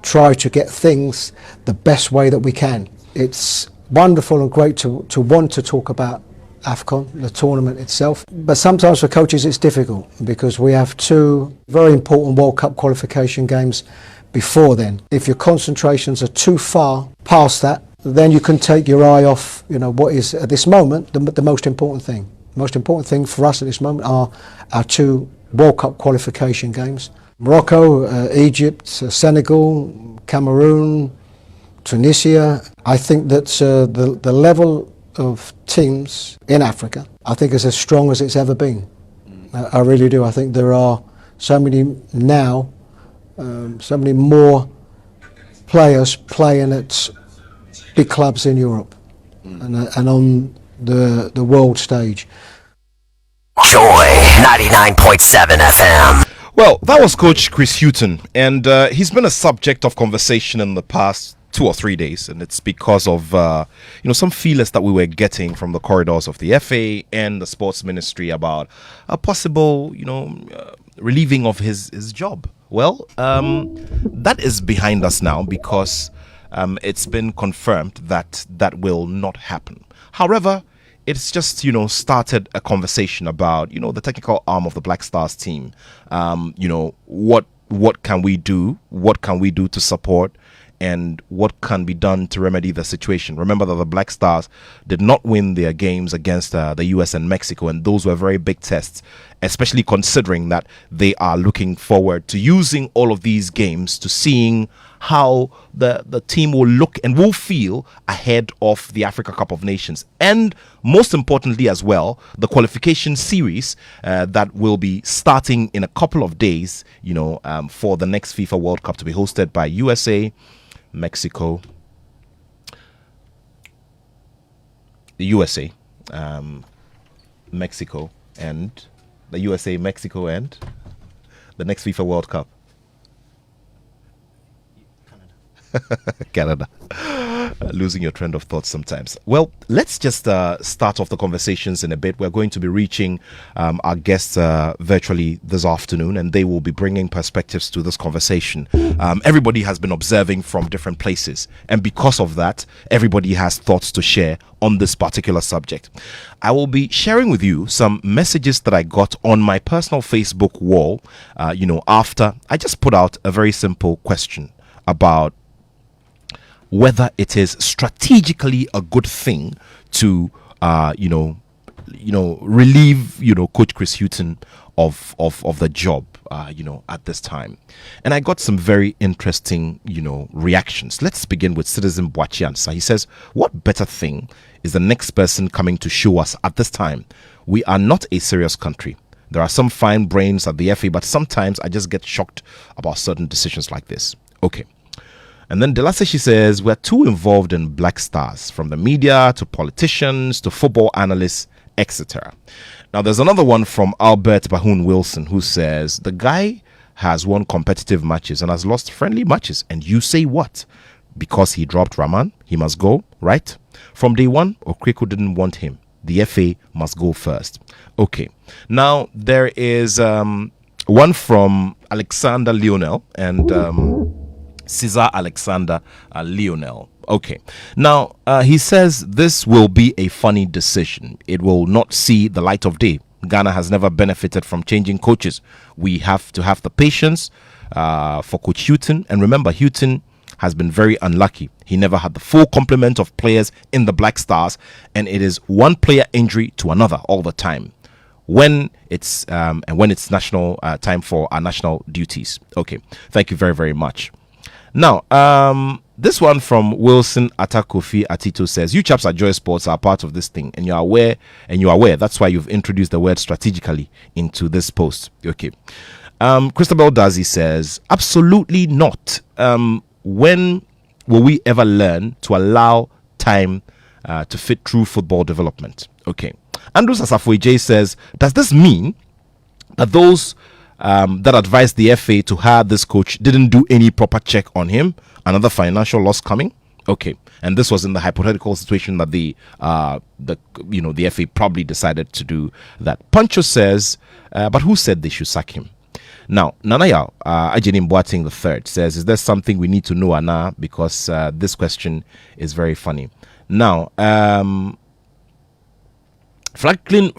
try to get things the best way that we can. It's wonderful and great to want to talk about AFCON, the tournament itself, but sometimes for coaches it's difficult because we have two very important World Cup qualification games before then. If your concentrations are too far past that, then you can take your eye off, what is at this moment the most important thing. The most important thing for us at this moment are our two World Cup qualification games. Morocco, Egypt, Senegal, Cameroon, Tunisia. I think that the level of teams in Africa, I think, is as strong as it's ever been. I really do. I think there are so many now, so many more players playing at big clubs in Europe and on the world stage. Joy 99.7 FM. Well, that was Coach Chris Hughton, and he's been a subject of conversation in the past 2 or 3 days, and it's because of some feelers that we were getting from the corridors of the FA and the sports ministry about a possible relieving of his job. Well, that is behind us now because it's been confirmed that will not happen. However, it's just started a conversation about the technical arm of the Black Stars team. What can we do? What can we do to support? And what can be done to remedy the situation? Remember that the Black Stars did not win their games against the US and Mexico, and those were very big tests, especially considering that they are looking forward to using all of these games to seeing how the team will look and will feel ahead of the Africa Cup of Nations. And most importantly as well, the qualification series that will be starting in a couple of days, for the next FIFA World Cup to be hosted by USA, Mexico, the USA, Mexico, and the USA, Mexico, and the next FIFA World Cup. Canada. Losing your trend of thought sometimes. Well, let's just start off the conversations in a bit. We're going to be reaching our guests virtually this afternoon, and they will be bringing perspectives to this conversation. Everybody has been observing from different places, and because of that, everybody has thoughts to share on this particular subject. I will be sharing with you some messages that I got on my personal Facebook wall, after I just put out a very simple question about whether it is strategically a good thing to, relieve, Coach Chris Hughton of the job, at this time. And I got some very interesting, reactions. Let's begin with Citizen Boachiansa. He says, what better thing is the next person coming to show us at this time? We are not a serious country. There are some fine brains at the FA, but sometimes I just get shocked about certain decisions like this. Okay. And then Delaseshi says, we're too involved in Black Stars, from the media to politicians to football analysts, etc. Now, there's another one from Albert Bahun Wilson who says, the guy has won competitive matches and has lost friendly matches. And you say what? Because he dropped Rahman, he must go, right? From day one, Okriko didn't want him. The FA must go first. Okay. Now, there is one from Alexander Lionel and Cesar Alexander Lionel. Okay. Now, he says this will be a funny decision. It will not see the light of day. Ghana has never benefited from changing coaches. We have to have the patience for Coach Hughton. And remember, Hughton has been very unlucky. He never had the full complement of players in the Black Stars, and it is one player injury to another all the time when it's national time for our national duties. Okay. Thank you very, very much. Now, this one from Wilson Atakofi Atito says, you chaps at Joy Sports are part of this thing, and you're aware. That's why you've introduced the word strategically into this post. Okay. Christabel Dazi says, absolutely not. When will we ever learn to allow time to fit true football development? Okay. Andrews Asafoy J says, does this mean that those that advised the FA to hire this coach didn't do any proper check on him? Another financial loss coming? Okay. And this was in the hypothetical situation that the FA probably decided to do that. Pancho says, but who said they should sack him? Now, Nanaya Ajinim Boating the third says, is there something we need to know, Anna? Because this question is very funny. Now, Franklin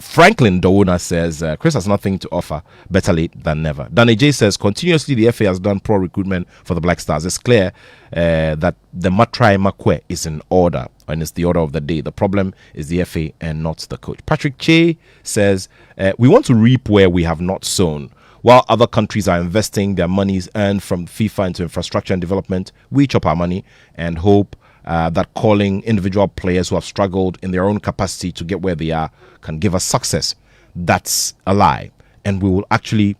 Dowona says, Chris has nothing to offer. Better late than never. Danny J says, continuously the FA has done pro recruitment for the Black Stars. It's clear that the Matrai Makwe is in order, and it's the order of the day. The problem is the FA and not the coach. Patrick Che says, we want to reap where we have not sown. While other countries are investing their monies earned from FIFA into infrastructure and development, we chop our money and hope that calling individual players who have struggled in their own capacity to get where they are can give us success. That's a lie. And we will actually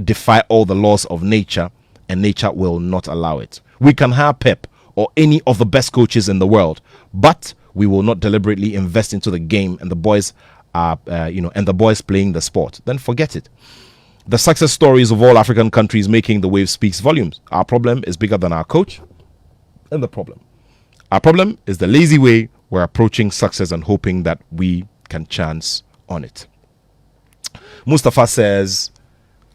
defy all the laws of nature, and nature will not allow it. We can hire Pep or any of the best coaches in the world, but we will not deliberately invest into the game and the boys are, and the boys playing the sport. Then forget it. The success stories of all African countries making the wave speaks volumes. Our problem is bigger than our coach and the problem. Our problem is the lazy way we're approaching success and hoping that we can chance on it. Mustafa says,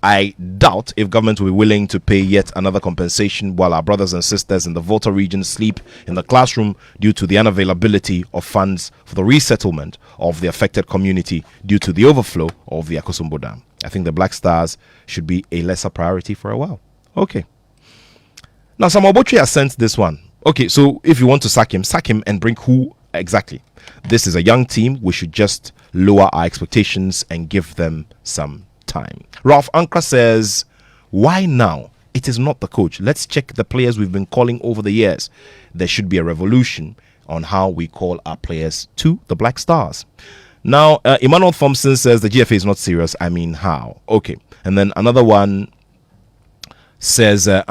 I doubt if government will be willing to pay yet another compensation while our brothers and sisters in the Volta region sleep in the classroom due to the unavailability of funds for the resettlement of the affected community due to the overflow of the Akosombo Dam. I think the Black Stars should be a lesser priority for a while. Okay. Now, Samobotri has sent this one. Okay, so if you want to sack him and bring who exactly? This is a young team. We should just lower our expectations and give them some time. Ralph Ankra says, why now? It is not the coach. Let's check the players we've been calling over the years. There should be a revolution on how we call our players to the Black Stars. Now, Emmanuel Thompson says the GFA is not serious. I mean, how? Okay. And then another one says, this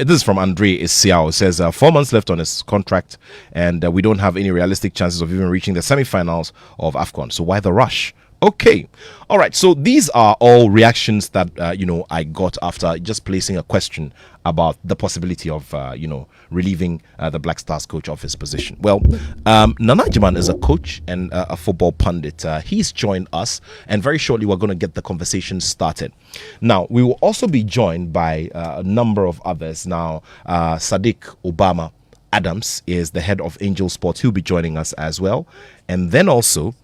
is from Andre Isiao, says 4 months left on his contract and we don't have any realistic chances of even reaching the semi-finals of AFCON. So why the rush? Okay. All right. So these are all reactions that, I got after just placing a question about the possibility of, relieving the Black Stars coach of his position. Well, Nana Jiman is a coach and a football pundit. He's joined us, and very shortly we're going to get the conversation started. Now, we will also be joined by a number of others. Now, Sadiq Obama Adams is the head of Angel Sports. He'll be joining us as well. And then also,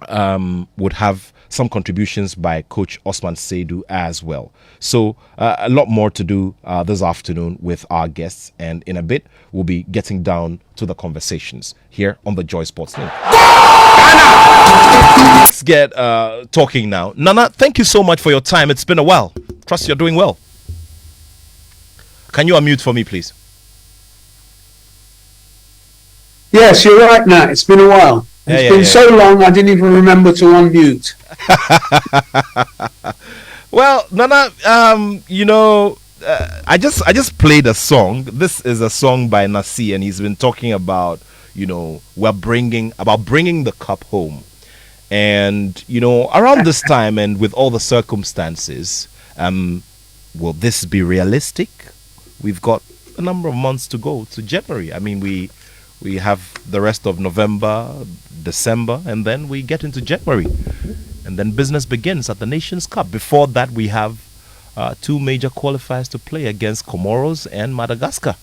would have some contributions by Coach Osman Seidu as well. So a lot more to do this afternoon with our guests, and in a bit we'll be getting down to the conversations here on the Joy Sports Link. Let's get talking now. Nana, thank you so much for your time. It's been a while. Trust you're doing well. Can you unmute for me, please? Yes, you're right, Nat. It's been a while. It's been so long, I didn't even remember to unmute. Well, Nana, I just played a song. This is a song by Nasi, and he's been talking about, we're bringing the cup home. And, around this time and with all the circumstances, will this be realistic? We've got a number of months to go to January. I mean, we have the rest of November, December, and then we get into January. And then business begins at the Nations Cup. Before that, we have two major qualifiers to play against Comoros and Madagascar.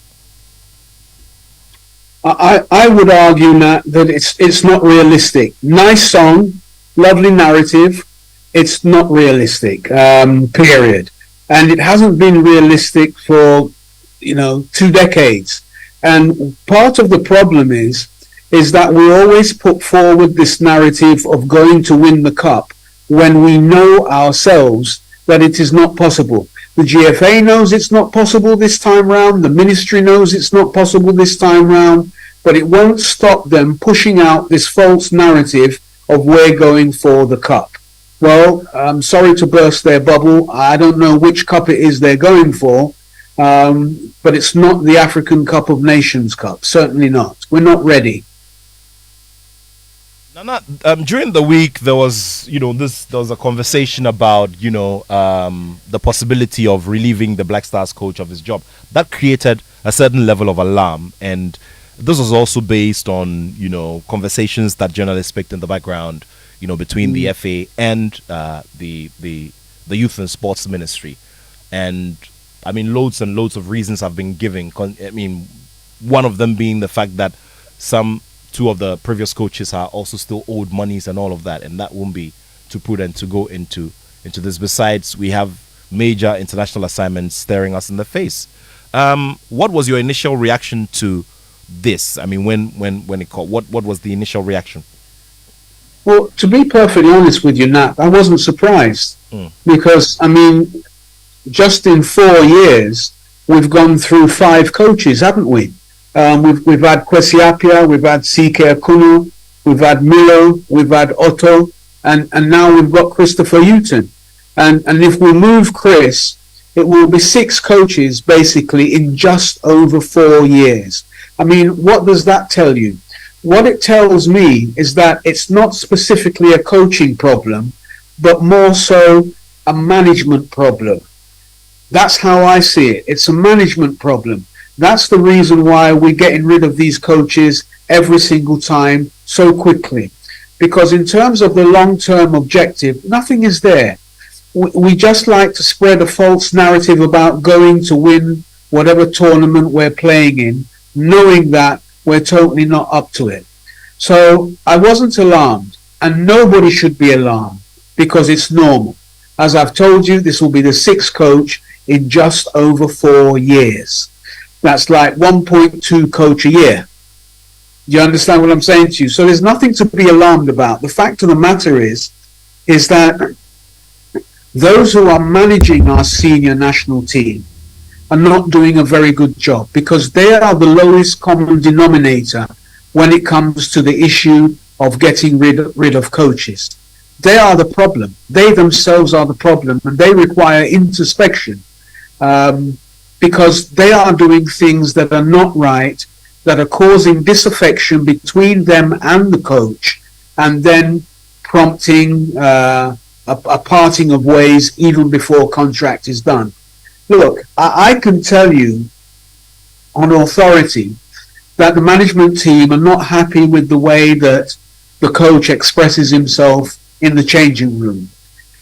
I would argue, Nat, that it's not realistic. Nice song, lovely narrative. It's not realistic, period. And it hasn't been realistic for, 2 decades. And part of the problem is that we always put forward this narrative of going to win the cup when we know ourselves that it is not possible. The GFA knows it's not possible this time round. The ministry knows it's not possible this time round. But it won't stop them pushing out this false narrative of we're going for the cup. Well, I'm sorry to burst their bubble. I don't know which cup it is they're going for. But it's not the African Cup of Nations Cup. Certainly not. We're not ready. Nana, during the week there was, there was a conversation about, the possibility of relieving the Black Stars coach of his job. That created a certain level of alarm, and this was also based on, conversations that journalists picked in the background, between the FA and the Youth and Sports Ministry. And I mean, loads and loads of reasons have been given. I mean, one of them being the fact that two of the previous coaches are also still owed monies and all of that, and that won't be too prudent to go into this. Besides, we have major international assignments staring us in the face. What was your initial reaction to this? I mean, when it called, what was the initial reaction? Well, to be perfectly honest with you, Nat, I wasn't surprised because, I mean, just in 4 years, we've gone through 5 coaches, haven't we? We've had Kwesi Appiah, we've had CK Akunu, we've had Milo, we've had Otto, and now we've got Christopher Hughton. And if we move Chris, it will be 6 coaches basically in just over 4 years. I mean, what does that tell you? What it tells me is that it's not specifically a coaching problem, but more so a management problem. That's how I see it. It's a management problem. That's the reason why we're getting rid of these coaches every single time so quickly. Because in terms of the long-term objective, nothing is there. We just like to spread a false narrative about going to win whatever tournament we're playing in, knowing that we're totally not up to it. So I wasn't alarmed, and nobody should be alarmed because it's normal. As I've told you, this will be the 6th coach in just over 4 years. That's like 1.2 coach a year. Do you understand what I'm saying to you? So there's nothing to be alarmed about. The fact of the matter is that those who are managing our senior national team are not doing a very good job because they are the lowest common denominator when it comes to the issue of getting rid of coaches. They are the problem. They themselves are the problem, and they require introspection because they are doing things that are not right, that are causing disaffection between them and the coach, and then prompting a parting of ways even before contract is done. Look, I can tell you on authority that the management team are not happy with the way that the coach expresses himself in the changing room.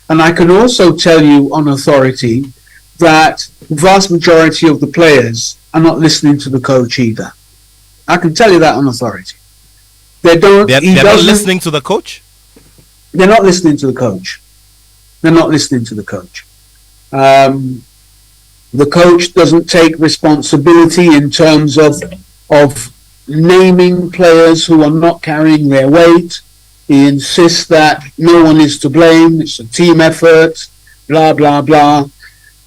And I can also tell you on authority that the vast majority of the players are not listening to the coach either. I can tell you that on authority. They're not listening to the coach? They're not listening to the coach. They're not listening to the coach. The coach doesn't take responsibility in terms of naming players who are not carrying their weight. He insists that no one is to blame. It's a team effort, blah, blah, blah.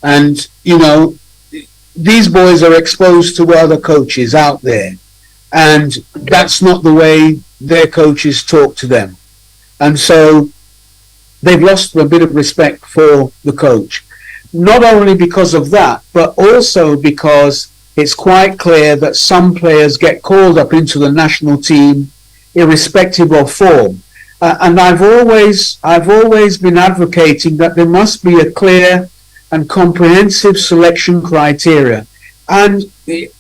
And, you know, these boys are exposed to other coaches out there. And that's not the way their coaches talk to them. And so they've lost a bit of respect for the coach. Not only because of that, but also because it's quite clear that some players get called up into the national team irrespective of form. And I've always been advocating that there must be a clear and comprehensive selection criteria. And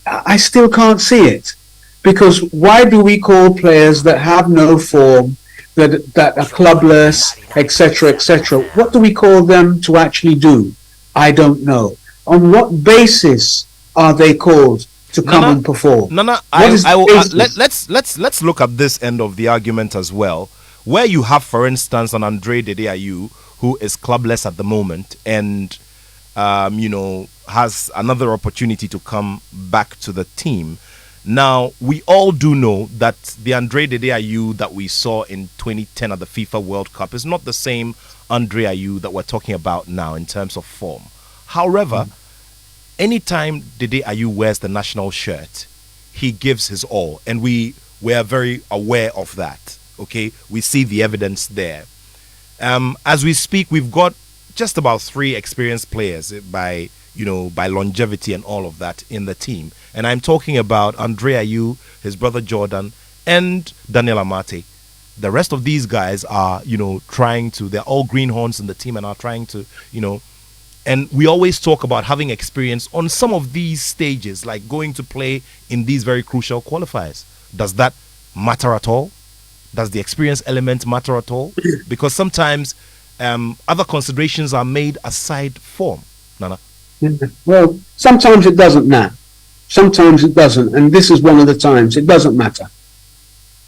I still can't see it. Because why do we call players that have no form, that are clubless, etc., etc.? What do we call them to actually do? I don't know. On what basis are they called to come and perform? Let's look at this end of the argument as well, where you have, for instance, an Andre Dede Ayew who is clubless at the moment and has another opportunity to come back to the team. Now, we all do know that the Andre Dede Ayew that we saw in 2010 at the FIFA World Cup is not the same Andre Ayew that we're talking about now in terms of form. However, anytime Dede Ayew wears the national shirt, he gives his all, and we are very aware of that. Okay, we see the evidence there. As we speak, we've got just about 3 experienced players by longevity and all of that in the team. And I'm talking about Andre Ayew, his brother Jordan, and Daniel Amate. The rest of these guys are, they're all greenhorns in the team and are trying to, and we always talk about having experience on some of these stages, like going to play in these very crucial qualifiers. Does that matter at all? Does the experience element matter at all? Because sometimes other considerations are made aside form. Nana? Yeah. Well, sometimes it doesn't now. Sometimes it doesn't, and this is one of the times. It doesn't matter.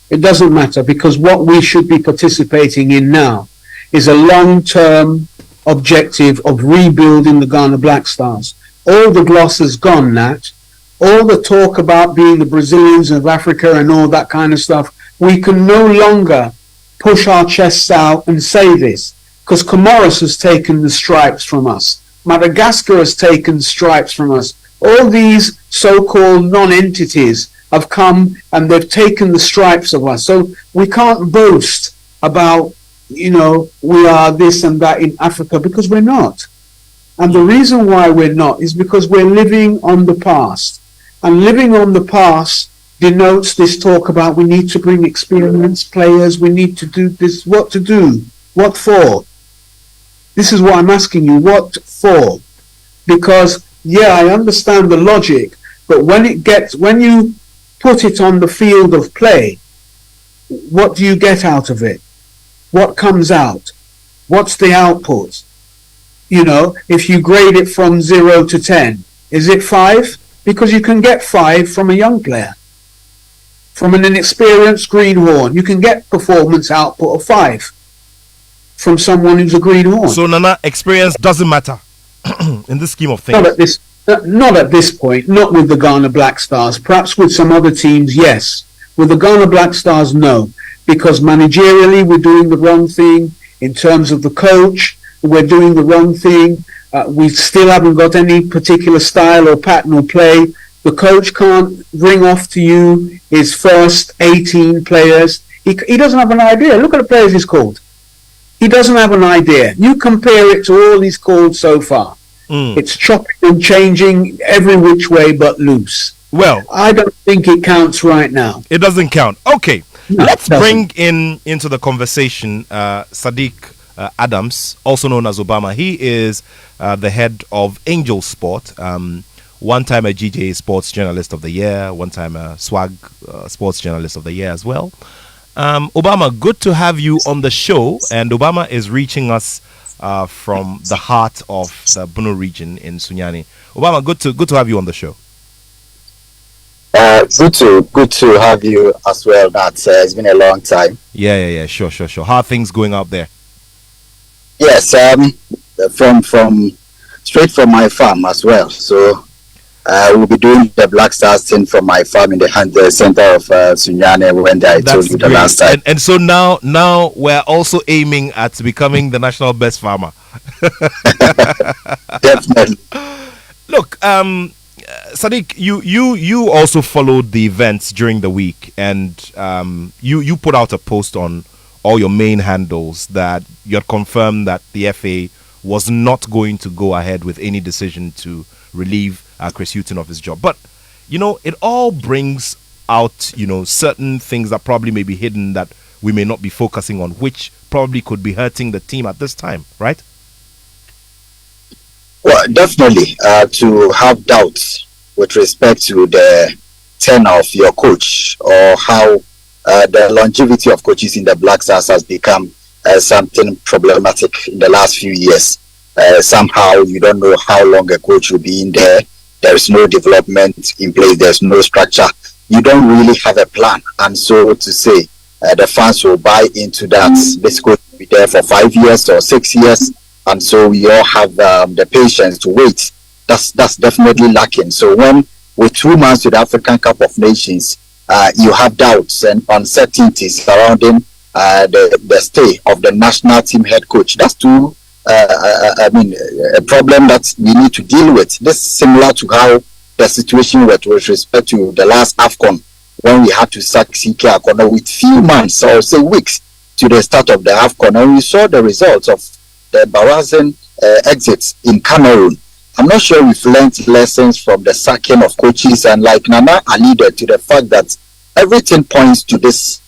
It doesn't matter because what we should be participating in now is a long-term objective of rebuilding the Ghana Black Stars. All the gloss has gone, Nat. All the talk about being the Brazilians of Africa and all that kind of stuff. We can no longer push our chests out and say this because Comoros has taken the stripes from us. Madagascar has taken stripes from us. All these so-called non-entities have come and they've taken the stripes of us. So we can't boast about, we are this and that in Africa because we're not. And the reason why we're not is because we're living on the past. And living on the past denotes this talk about we need to bring experienced players, we need to do this, what to do, what for? This is what I'm asking you, what for? Because, yeah, I understand the logic, but when you put it on the field of play, what do you get out of it? What comes out? What's the output? If you grade it from 0 to 10, is it 5? Because you can get 5 from a young player. From an inexperienced greenhorn, you can get performance output of 5 from someone who's a greenhorn. So, Nana, experience doesn't matter in this scheme of things. Not at this point, not with the Ghana Black Stars. Perhaps with some other teams, yes. With the Ghana Black Stars, no. Because managerially, we're doing the wrong thing. In terms of the coach, we're doing the wrong thing. We still haven't got any particular style or pattern or play. The coach can't bring off to you his first 18 players. He doesn't have an idea. Look at the players he's called. He doesn't have an idea. You compare it to all he's called so far. It's chopping and changing every which way but loose. Well, I don't think it counts right now. It doesn't count. Okay, no, let's bring into the conversation Sadiq Adams, also known as Obama. He is the head of Angel Sport, one time a GJ Sports Journalist of the Year, one time a Swag Sports Journalist of the Year as well. Obama, good to have you on the show, and Obama is reaching us from the heart of the Bunu region in Sunyani. Obama, good to have you on the show. Good to have you as well. It's been a long time. Yeah. Sure. How are things going out there? Yes, from straight from my farm as well. So we'll be doing the Black Stars thing from my farm in the center of Sunyani when I told you the last time. And so now we're also aiming at becoming the national best farmer. Definitely. Look, Sadiq, you also followed the events during the week, and you put out a post on all your main handles that you had confirmed that the FA was not going to go ahead with any decision to relieve Chris Hughton of his job. But, it all brings out, certain things that probably may be hidden that we may not be focusing on, which probably could be hurting the team at this time, right? Well, definitely, to have doubts with respect to the tenure of your coach or how the longevity of coaches in the Black Stars has become something problematic in the last few years. Somehow you don't know how long a coach will be in there. There is no development in place. There's no structure. You don't really have a plan. And so to say, the fans will buy into that. This coach will be there for 5 years or 6 years. And so we all have the patience to wait. That's definitely lacking. So when with 2 months to the African Cup of Nations, you have doubts and uncertainties surrounding the stay of the national team head coach. That's a problem that we need to deal with. This is similar to how the situation with respect to the last AFCON, when we had to sack CK Akono with few months or say weeks to the start of the AFCON, and we saw the results of the embarrassing exits in Cameroon. I'm not sure we've learned lessons from the sacking of coaches, and like Nana alluded to the fact that everything points to this.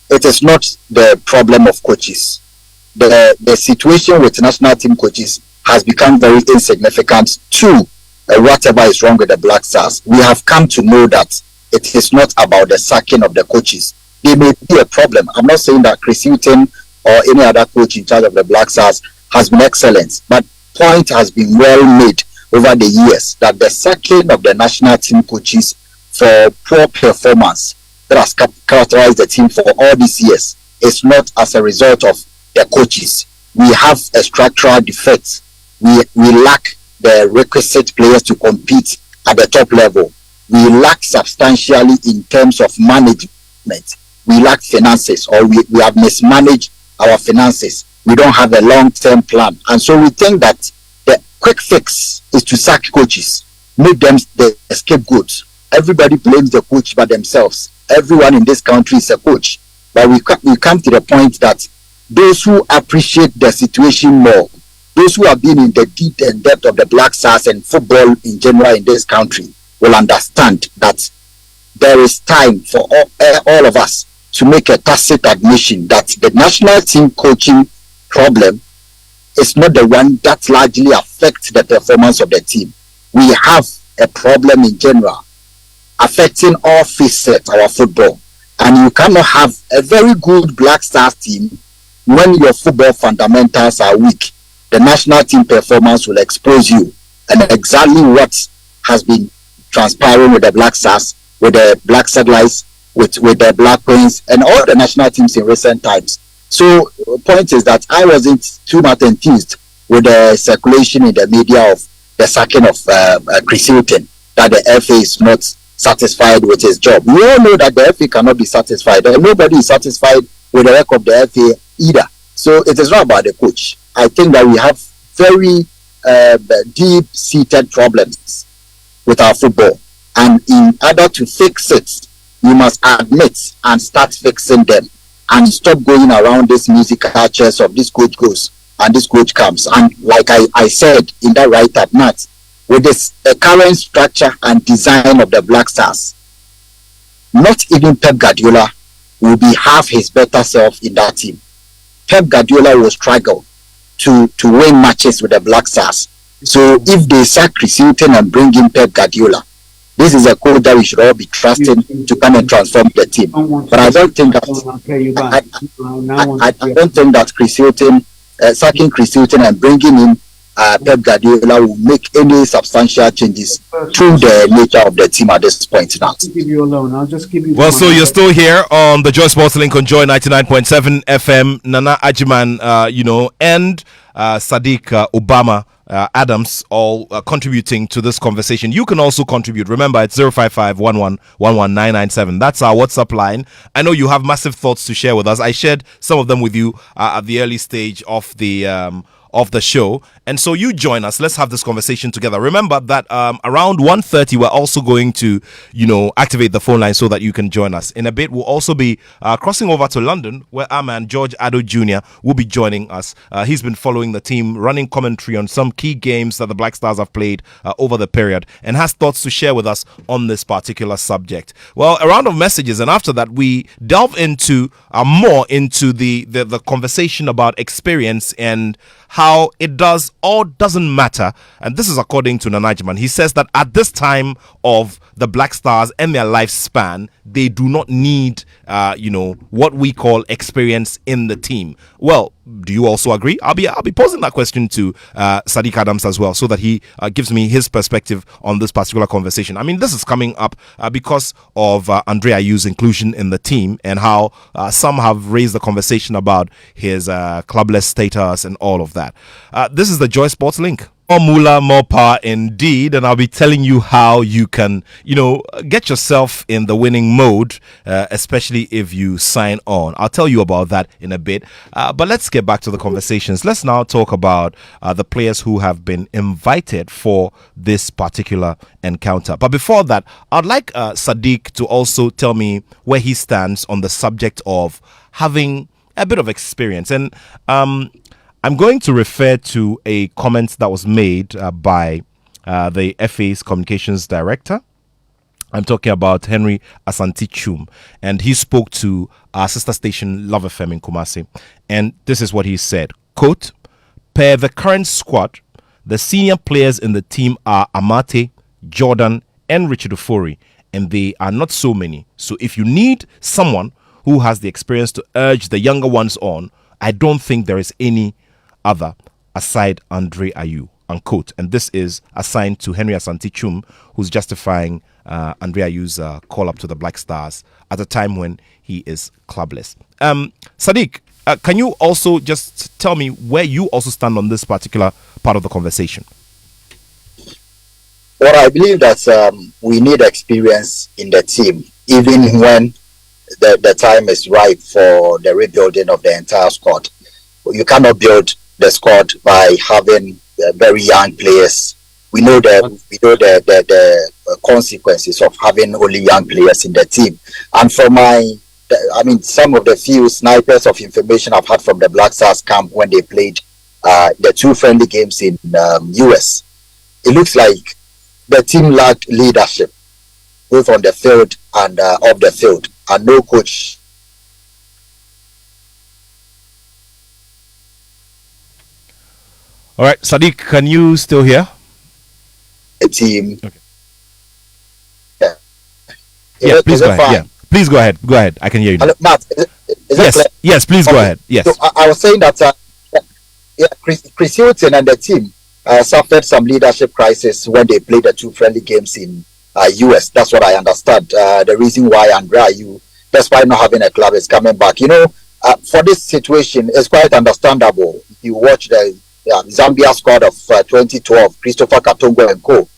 It is not the problem of coaches. The situation with national team coaches has become very insignificant to whatever is wrong with the Black Stars. We have come to know that it is not about the sacking of the coaches. They may be a problem. I'm not saying that Chris Hughton or any other coach in charge of the Black Stars has been excellent, but point has been well made over the years that the sacking of the national team coaches for poor performance that has characterized the team for all these years is not as a result of the coaches. We have a structural defect. We lack the requisite players to compete at the top level. We lack substantially in terms of management. We lack finances, or we have mismanaged our finances. We don't have a long-term plan. And so we think that the quick fix is to sack coaches, make them the scapegoats. Everybody blames the coach by themselves. Everyone in this country is a coach. But we come to the point that those who appreciate the situation more, those who have been in the deep and depth of the Black Stars and football in general in this country will understand that there is time for all of us to make a tacit admission that the national team coaching problem is not the one that largely affects the performance of the team. We have a problem in general affecting all facets of our football. And you cannot have a very good Black Stars team when your football fundamentals are weak. The national team performance will expose you. And exactly what has been transpiring with the Black Stars, with the Black Satellites, with the Black Queens, and all the national teams in recent times. So the point is that I wasn't too much enthused with the circulation in the media of the sacking of Chris Hughton, that the FA is not satisfied with his job. We all know that the FA cannot be satisfied, and nobody is satisfied with the work of the FA either. So it is not about the coach. I think that we have very deep-seated problems with our football, and in order to fix it, you must admit and start fixing them, and stop going around this musical chairs of this coach goes and this coach comes. And like I said in that write-up, Matt, with this current structure and design of the Black Stars, not even Pep Guardiola will be half his better self in that team. Pep Guardiola will struggle to win matches with the Black Stars. So if they sack Chris Hughton and bring in Pep Guardiola, this is a coach that we should all be trusting to come and transform the team. But I don't think that I don't think that Chris Hughton, sacking Chris Hughton and bringing in Pep Guardiola will make any substantial changes to the nature of the team at this point now. I'll just give you. Well, so you're still here on the Joy Sports Link on Joy 99.7 FM. Nana Ajiman, and Sadiq Obama Adams all contributing to this conversation. You can also contribute. Remember, it's 055-11-11997. That's our WhatsApp line. I know you have massive thoughts to share with us. I shared some of them with you at the early stage of the show, and so you join us. Let's have this conversation together. Remember that around 1:30 we're also going to activate the phone line so that you can join us. In a bit we'll also be crossing over to London, where our man George Attoh Jr. will be joining us. He's been following the team, running commentary on some key games that the Black Stars have played over the period, and has thoughts to share with us on this particular subject. Well, a round of messages, and after that we delve into more into the conversation about experience and how it does or doesn't matter. And this is according to Nanajman. He says that at this time of the Black Stars and their lifespan, they do not need what we call experience in the team. Well, do you also agree? I'll be posing that question to Sadiq Adams as well, so that he gives me his perspective on this particular conversation. I mean, this is coming up because of Andre Ayew's inclusion in the team, and how some have raised the conversation about his clubless status and all of that. This is the Joy Sports Link. More moolah, more power indeed, and I'll be telling you how you can, get yourself in the winning mode, especially if you sign on. I'll tell you about that in a bit, but let's get back to the conversations. Let's now talk about the players who have been invited for this particular encounter. But before that, I'd like Sadiq to also tell me where he stands on the subject of having a bit of experience. And I'm going to refer to a comment that was made by the FA's communications director. I'm talking about Henry Asante-Chum, and he spoke to our sister station Love FM in Kumasi, and this is what he said, quote, "Per the current squad, the senior players in the team are Amate, Jordan, and Richard Ofori, and they are not so many. So if you need someone who has the experience to urge the younger ones on, I don't think there is any other aside Andre Ayew." unquote. And this is assigned to Henry Asante Chum, who's justifying Andre Ayew's call up to the Black Stars at a time when he is clubless. Sadiq, can you also just tell me where you also stand on this particular part of the conversation? Well, I believe that we need experience in the team, even when the time is right for the rebuilding of the entire squad. You cannot build the squad by having very young players. We know the consequences of having only young players in the team. And from some of the few snipers of information I've had from the Black Stars camp when they played the 2 friendly games in US, it looks like the team lacked leadership, both on the field and off the field, and no coach. All right, Sadiq, can you still hear? The team. Okay. Yeah. Yeah, please go ahead. Yeah, please go ahead. Go ahead. I can hear you now. Matt, Yes, please go ahead. Yes. So I was saying that Chris Hughton and the team suffered some leadership crisis when they played the 2 friendly games in US. That's what I understand. The reason why Andre Ayew, despite not having a club, is coming back. For this situation, it's quite understandable. You watch the Zambia squad of 2012, Christopher Katongo and co.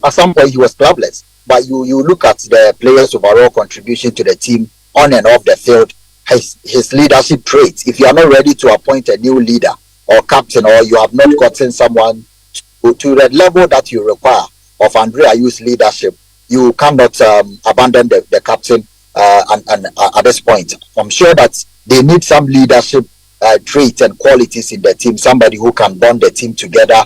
At some point, he was clubless. But you look at the players' overall contribution to the team on and off the field, his leadership traits. If you are not ready to appoint a new leader or captain, or you have not gotten someone to the level that you require of Andre Ayew's leadership, you cannot abandon the captain and at this point. I'm sure that they need some leadership traits and qualities in the team, somebody who can bond the team together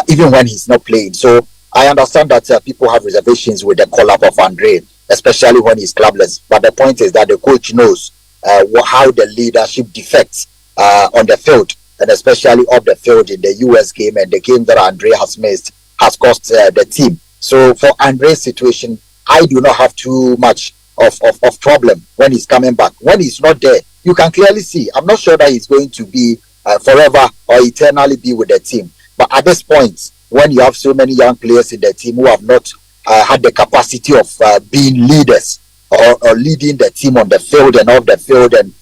even when he's not playing. So I understand that people have reservations with the call-up of Andre, especially when he's clubless. But the point is that the coach knows how the leadership defects on the field, and especially off the field in the US game and the game that Andre has missed has cost the team. So for Andre's situation, I do not have too much of problem when he's coming back. When he's not there, you can clearly see. I'm not sure that he's going to be forever or eternally be with the team. But at this point, when you have so many young players in the team who have not had the capacity of being leaders or leading the team on the field and off the field, and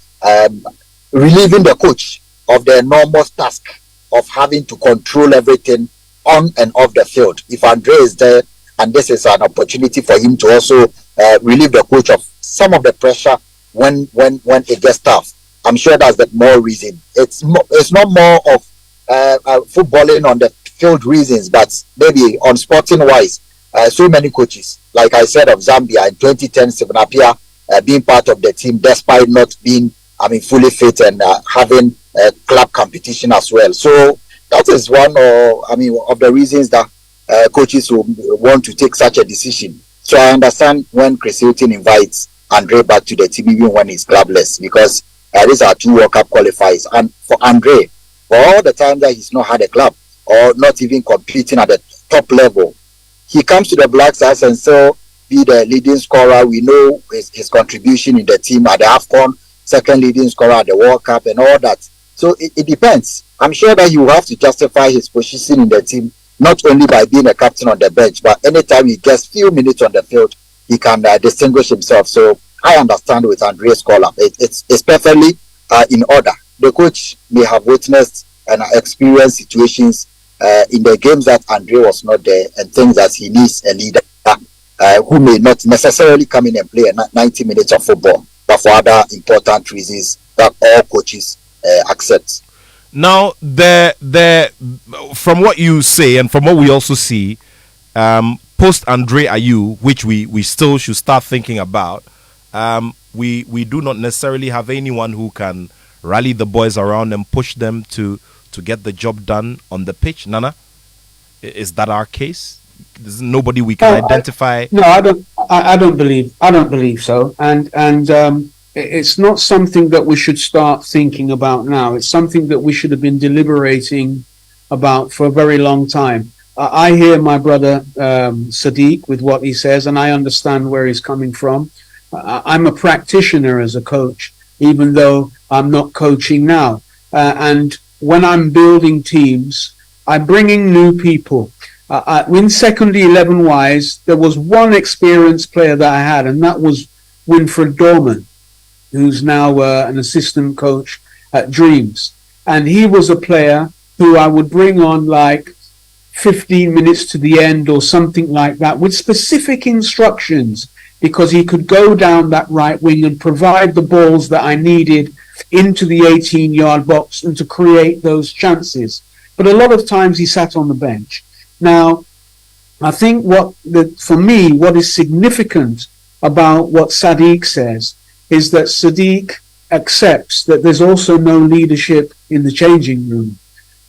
relieving the coach of the enormous task of having to control everything on and off the field. If Andre is there, and this is an opportunity for him to also relieve the coach of some of the pressure when it gets tough, I'm sure that's the more reason. It's not more of footballing on the field reasons, but maybe on sporting wise, so many coaches, like I said, of Zambia in 2010, Stephen Appiah being part of the team despite not being fully fit and having club competition as well. So that is one of the reasons that coaches will want to take such a decision. So I understand when Chris Hughton invites Andre back to the team even when he's clubless, because these are 2 World Cup qualifiers. And for Andre, for all the time that he's not had a club or not even competing at the top level, he comes to the Black Stars and still be the leading scorer. We know his contribution in the team at the AFCON, second leading scorer at the World Cup and all that. So it depends. I'm sure that he will have to justify his position in the team, not only by being a captain on the bench, but anytime he gets few minutes on the field, he can distinguish himself. So I understand with Andre's call-up. It's perfectly in order. The coach may have witnessed and experienced situations in the games that Andre was not there, and things that he needs a leader who may not necessarily come in and play 90 minutes of football, but for other important reasons that all coaches accept. Now, from what you say and from what we also see, post Andre Ayew, which we still should start thinking about, we do not necessarily have anyone who can rally the boys around and push them to get the job done on the pitch. Nana, is that our case? There's nobody we can identify. I don't believe so. And it's not something that we should start thinking about now. It's something that we should have been deliberating about for a very long time. I hear my brother Sadiq with what he says, and I understand where he's coming from. I'm a practitioner as a coach, even though I'm not coaching now. And when I'm building teams, I'm bringing new people. In secondary 11 wise, there was one experienced player that I had, and that was Winfred Dorman, who's now an assistant coach at Dreams. And he was a player who I would bring on like 15 minutes to the end or something like that with specific instructions, because he could go down that right wing and provide the balls that I needed into the 18-yard box and to create those chances. But a lot of times he sat on the bench. Now, I think for me, what is significant about what Sadiq says is that Sadiq accepts that there's also no leadership in the changing room.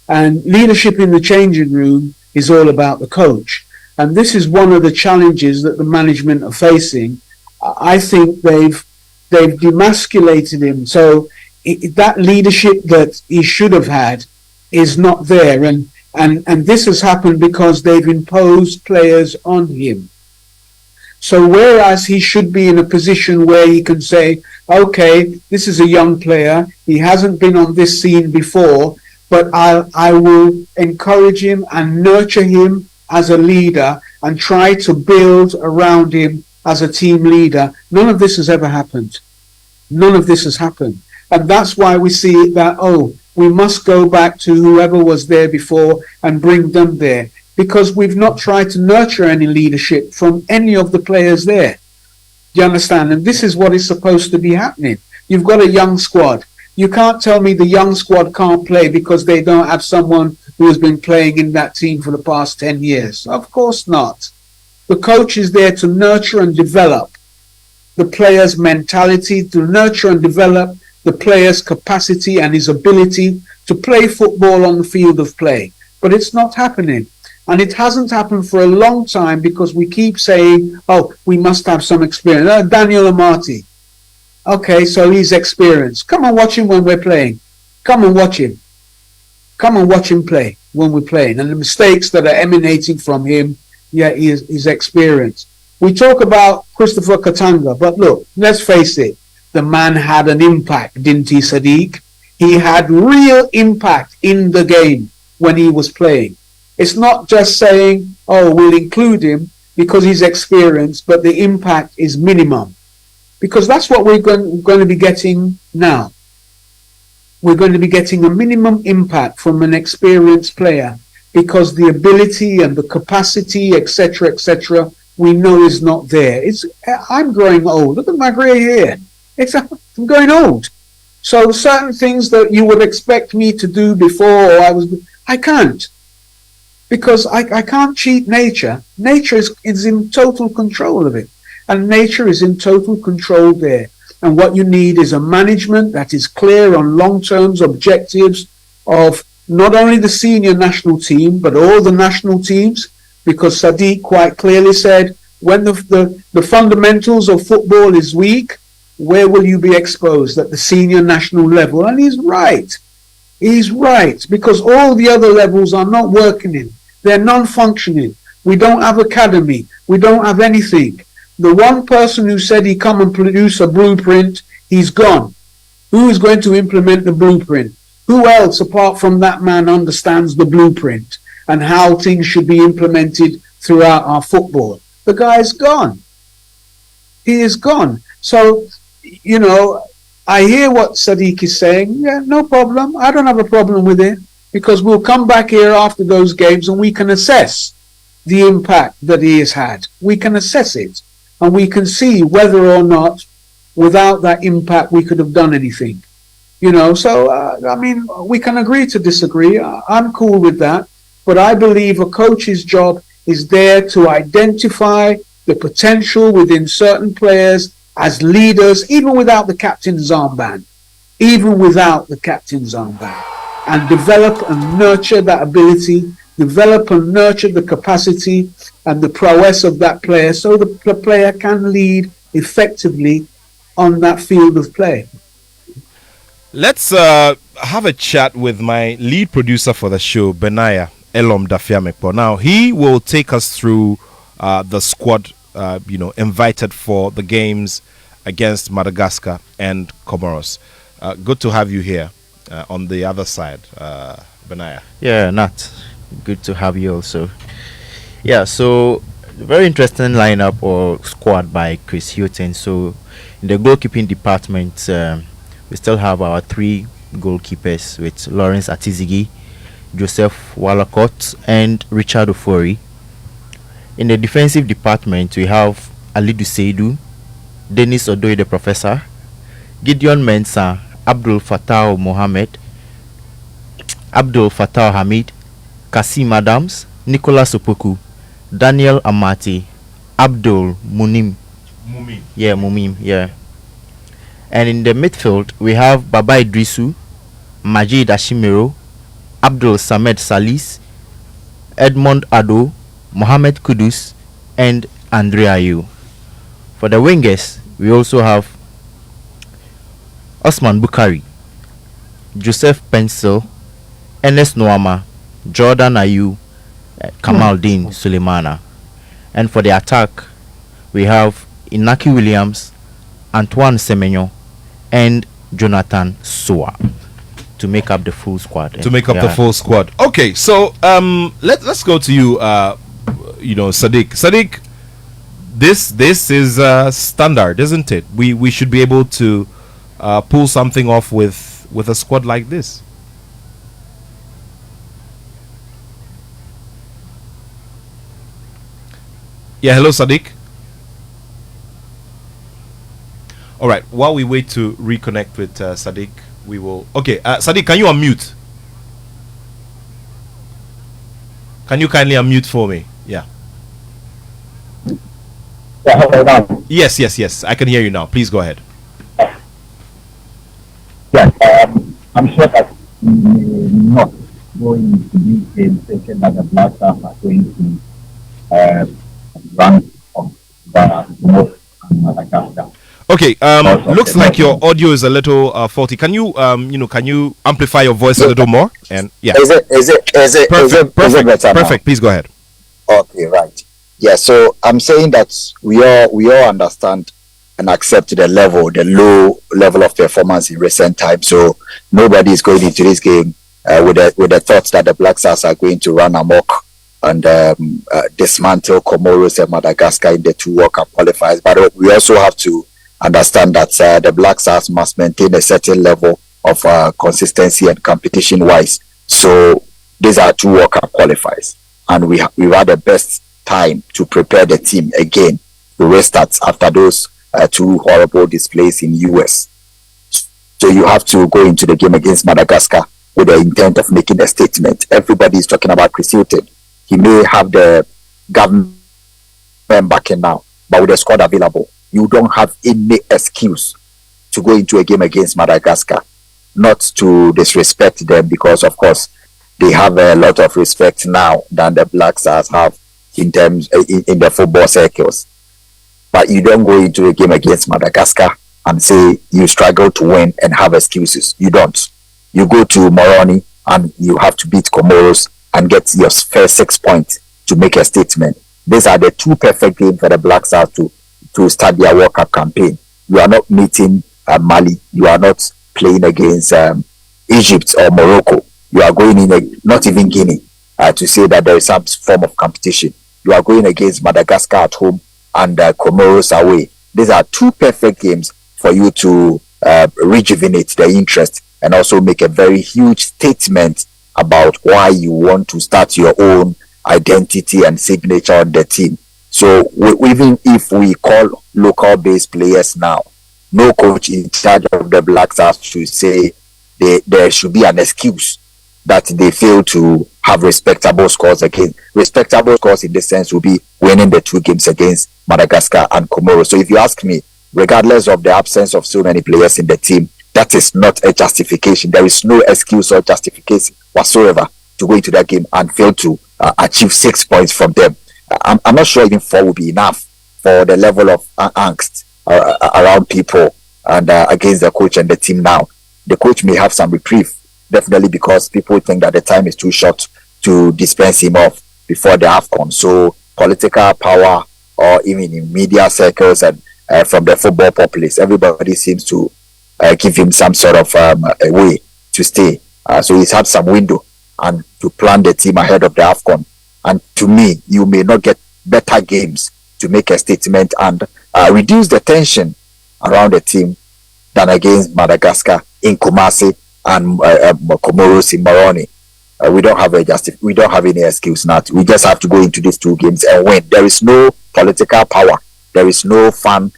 And leadership in the changing room is all about the coach. And this is one of the challenges that the management are facing. I think they've demasculated him. So that leadership that he should have had is not there. And this has happened because they've imposed players on him. So whereas he should be in a position where he can say, okay, this is a young player, he hasn't been on this scene before, but I will encourage him and nurture him as a leader and try to build around him as a team leader. None of this has ever happened. None of this has happened. And that's why we see that, we must go back to whoever was there before and bring them there. Because we've not tried to nurture any leadership from any of the players there. Do you understand? And this is what is supposed to be happening. You've got a young squad. You can't tell me the young squad can't play because they don't have someone who has been playing in that team for the past 10 years. Of course not. The coach is there to nurture and develop the player's mentality, to nurture and develop the player's capacity and his ability to play football on the field of play. But it's not happening. And it hasn't happened for a long time because we keep saying, we must have some experience. Daniel Amati. Okay, so he's experienced. Come and watch him when we're playing. Come and watch him. Come and watch him play when we're playing. And the mistakes that are emanating from him, he's experienced. We talk about Christopher Katanga, but look, let's face it. The man had an impact, didn't he, Sadiq? He had real impact in the game when he was playing. It's not just saying, we'll include him because he's experienced, but the impact is minimum. Because that's what we're going to be getting now. We're going to be getting a minimum impact from an experienced player because the ability and the capacity, etc., we know is not there. I'm growing old. Look at my grey hair. I'm going old. So certain things that you would expect me to do before I can't. Because I can't cheat nature. Nature is in total control of it. And nature is in total control there. And what you need is a management that is clear on long-term objectives of not only the senior national team, but all the national teams. Because Sadiq quite clearly said, when the fundamentals of football is weak, where will you be exposed? At the senior national level. And he's right. He's right. Because all the other levels are not working. They're non-functioning. We don't have academy. We don't have anything. The one person who said he'd come and produce a blueprint, he's gone. Who is going to implement the blueprint? Who else apart from that man understands the blueprint and how things should be implemented throughout our football? The guy's gone. He is gone. So, I hear what Sadiq is saying. Yeah, no problem. I don't have a problem with it. Because we'll come back here after those games and we can assess the impact that he has had. We can assess it. And we can see whether or not, without that impact, we could have done anything. So, we can agree to disagree. I'm cool with that. But I believe a coach's job is there to identify the potential within certain players as leaders, even without the captain's armband. Even without the captain's armband. And develop and nurture that ability, develop and nurture the capacity and the prowess of that player so the player can lead effectively on that field of play. Let's have a chat with my lead producer for the show, Benaya Elom Dafiamekpo. Now, he will take us through the squad, invited for the games against Madagascar and Comoros. Good to have you here. On the other side, Benaya. Yeah, Nat. Good to have you also. Yeah, so very interesting lineup or squad by Chris Hughton. So in the goalkeeping department, we still have our three goalkeepers with Lawrence Atizigi, Joseph Wallacott, and Richard Ofori. In the defensive department, we have Alidu Seidu, Dennis Odoye the Professor, Gideon Mensah, Abdul Fattah Mohammed, Abdul Fattah Hamid, Kasim Adams, Nicholas Opoku, Daniel Amati, Abdul Munim. Mumim, yeah. And in the midfield, we have Baba Idrisu, Majid Ashimiro, Abdul Samed Salis, Edmond Ado, Mohamed Kudus, and Andrea Yu. For the wingers, we also have Osman Bukari, Joseph Pencil, Ernest Noama, Jordan Ayu, Kamaldeen Suleimana. And for the attack, we have Inaki Williams, Antoine Semenyo, and Jonathan Soa to make up the full squad. The full squad. Okay, so let's go to you. Sadiq. Sadiq, this is standard, isn't it? We should be able to pull something off with a squad like this. Yeah, hello, Sadiq. All right, while we wait to reconnect with Sadiq, we will. Okay, Sadiq, can you unmute? Can you kindly unmute for me? Yeah. Yes. I can hear you now. Please go ahead. Yes, I'm sure that we may not going to be thinking that the Black Stars are going to run of the most Madagascar. Okay, looks like your audio is a little faulty. Can you can you amplify your voice a little more? And yeah, is it perfect. Please go ahead. Okay, right. Yeah, so I'm saying that we all understand and accept the low level of performance in recent times. So nobody is going into this game with the thoughts that the Black Stars are going to run amok and dismantle Comoros and Madagascar in the two World Cup qualifiers. But we also have to understand that the Black Stars must maintain a certain level of consistency and competition-wise. So these are two World Cup qualifiers, and we've had the best time to prepare the team again to restart after those two horrible displays in US. So you have to go into the game against Madagascar with the intent of making a statement. Everybody is talking about Chris Hughton. He may have the government backing now, but with the squad available, you don't have any excuse to go into a game against Madagascar. Not to disrespect them, because of course they have a lot of respect now than the Black Stars have in terms in the football circles. But you don't go into a game against Madagascar and say you struggle to win and have excuses. You don't. You go to Moroni and you have to beat Comoros and get your first 6 points to make a statement. These are the two perfect games for the Black Stars to start their World Cup campaign. You are not meeting Mali. You are not playing against Egypt or Morocco. You are going in, not even Guinea, to say that there is some form of competition. You are going against Madagascar at home and Comoros away. These are two perfect games for you to rejuvenate the interest and also make a very huge statement about why you want to start your own identity and signature on the team. So even if we call local-based players now, no coach in charge of the Black Stars should say there should be an excuse that they fail to have respectable scores again. Respectable scores in this sense will be winning the two games against Madagascar and Comoros. So if you ask me, regardless of the absence of so many players in the team, that is not a justification. There is no excuse or justification whatsoever to go into that game and fail to achieve 6 points from them. I'm not sure even 4 will be enough for the level of angst around people and against the coach and the team now. The coach may have some reprieve, definitely, because people think that the time is too short to dispense him off before the AFCON. So political power, or even in media circles and from the football populace, everybody seems to give him some sort of a way to stay. So he's had some window and to plan the team ahead of the AFCON. And to me, you may not get better games to make a statement and reduce the tension around the team than against Madagascar in Kumasi and Comoros in Moroni. We don't have any excuse now. We just have to go into these two games and win. There is no political power. There is no fan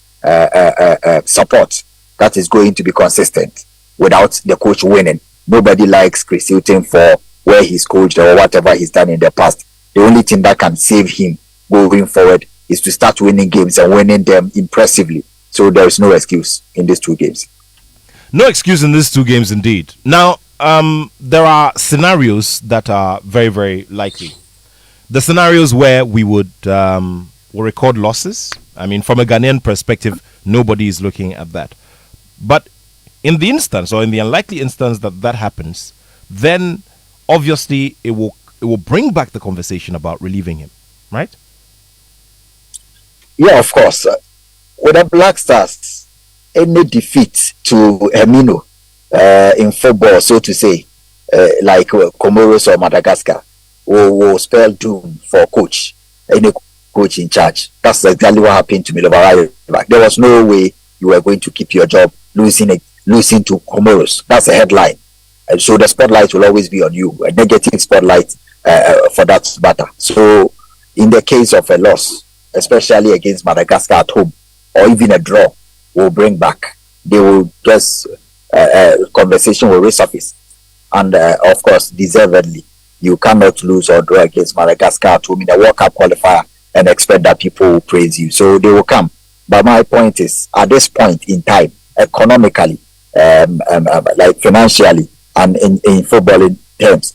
support that is going to be consistent without the coach winning. Nobody likes Chris Hughton for where he's coached or whatever he's done in the past. The only thing that can save him going forward is to start winning games and winning them impressively. So there is no excuse in these two games. No excuse in these two games, indeed. Now, there are scenarios that are very, very likely. The scenarios where we would will record losses. I mean, from a Ghanaian perspective, nobody is looking at that. But in the instance, or in the unlikely instance that happens, then obviously it will bring back the conversation about relieving him, right? Yeah, of course. With the Black Stars, any defeat to Hermino in football, so to say, like Comoros or Madagascar, will spell doom for coach, any coach in charge. That's exactly what happened to Milovaraya. There was no way you were going to keep your job losing to Comoros. That's a headline. And so the spotlight will always be on you, a negative spotlight for that matter. So in the case of a loss, especially against Madagascar at home, or even a draw, will bring back. They will just conversation will resurface, and of course, deservedly, you cannot lose or draw against Madagascar at home in a World Cup qualifier and expect that people will praise you. So they will come. But my point is, at this point in time, economically, like financially, and in footballing terms,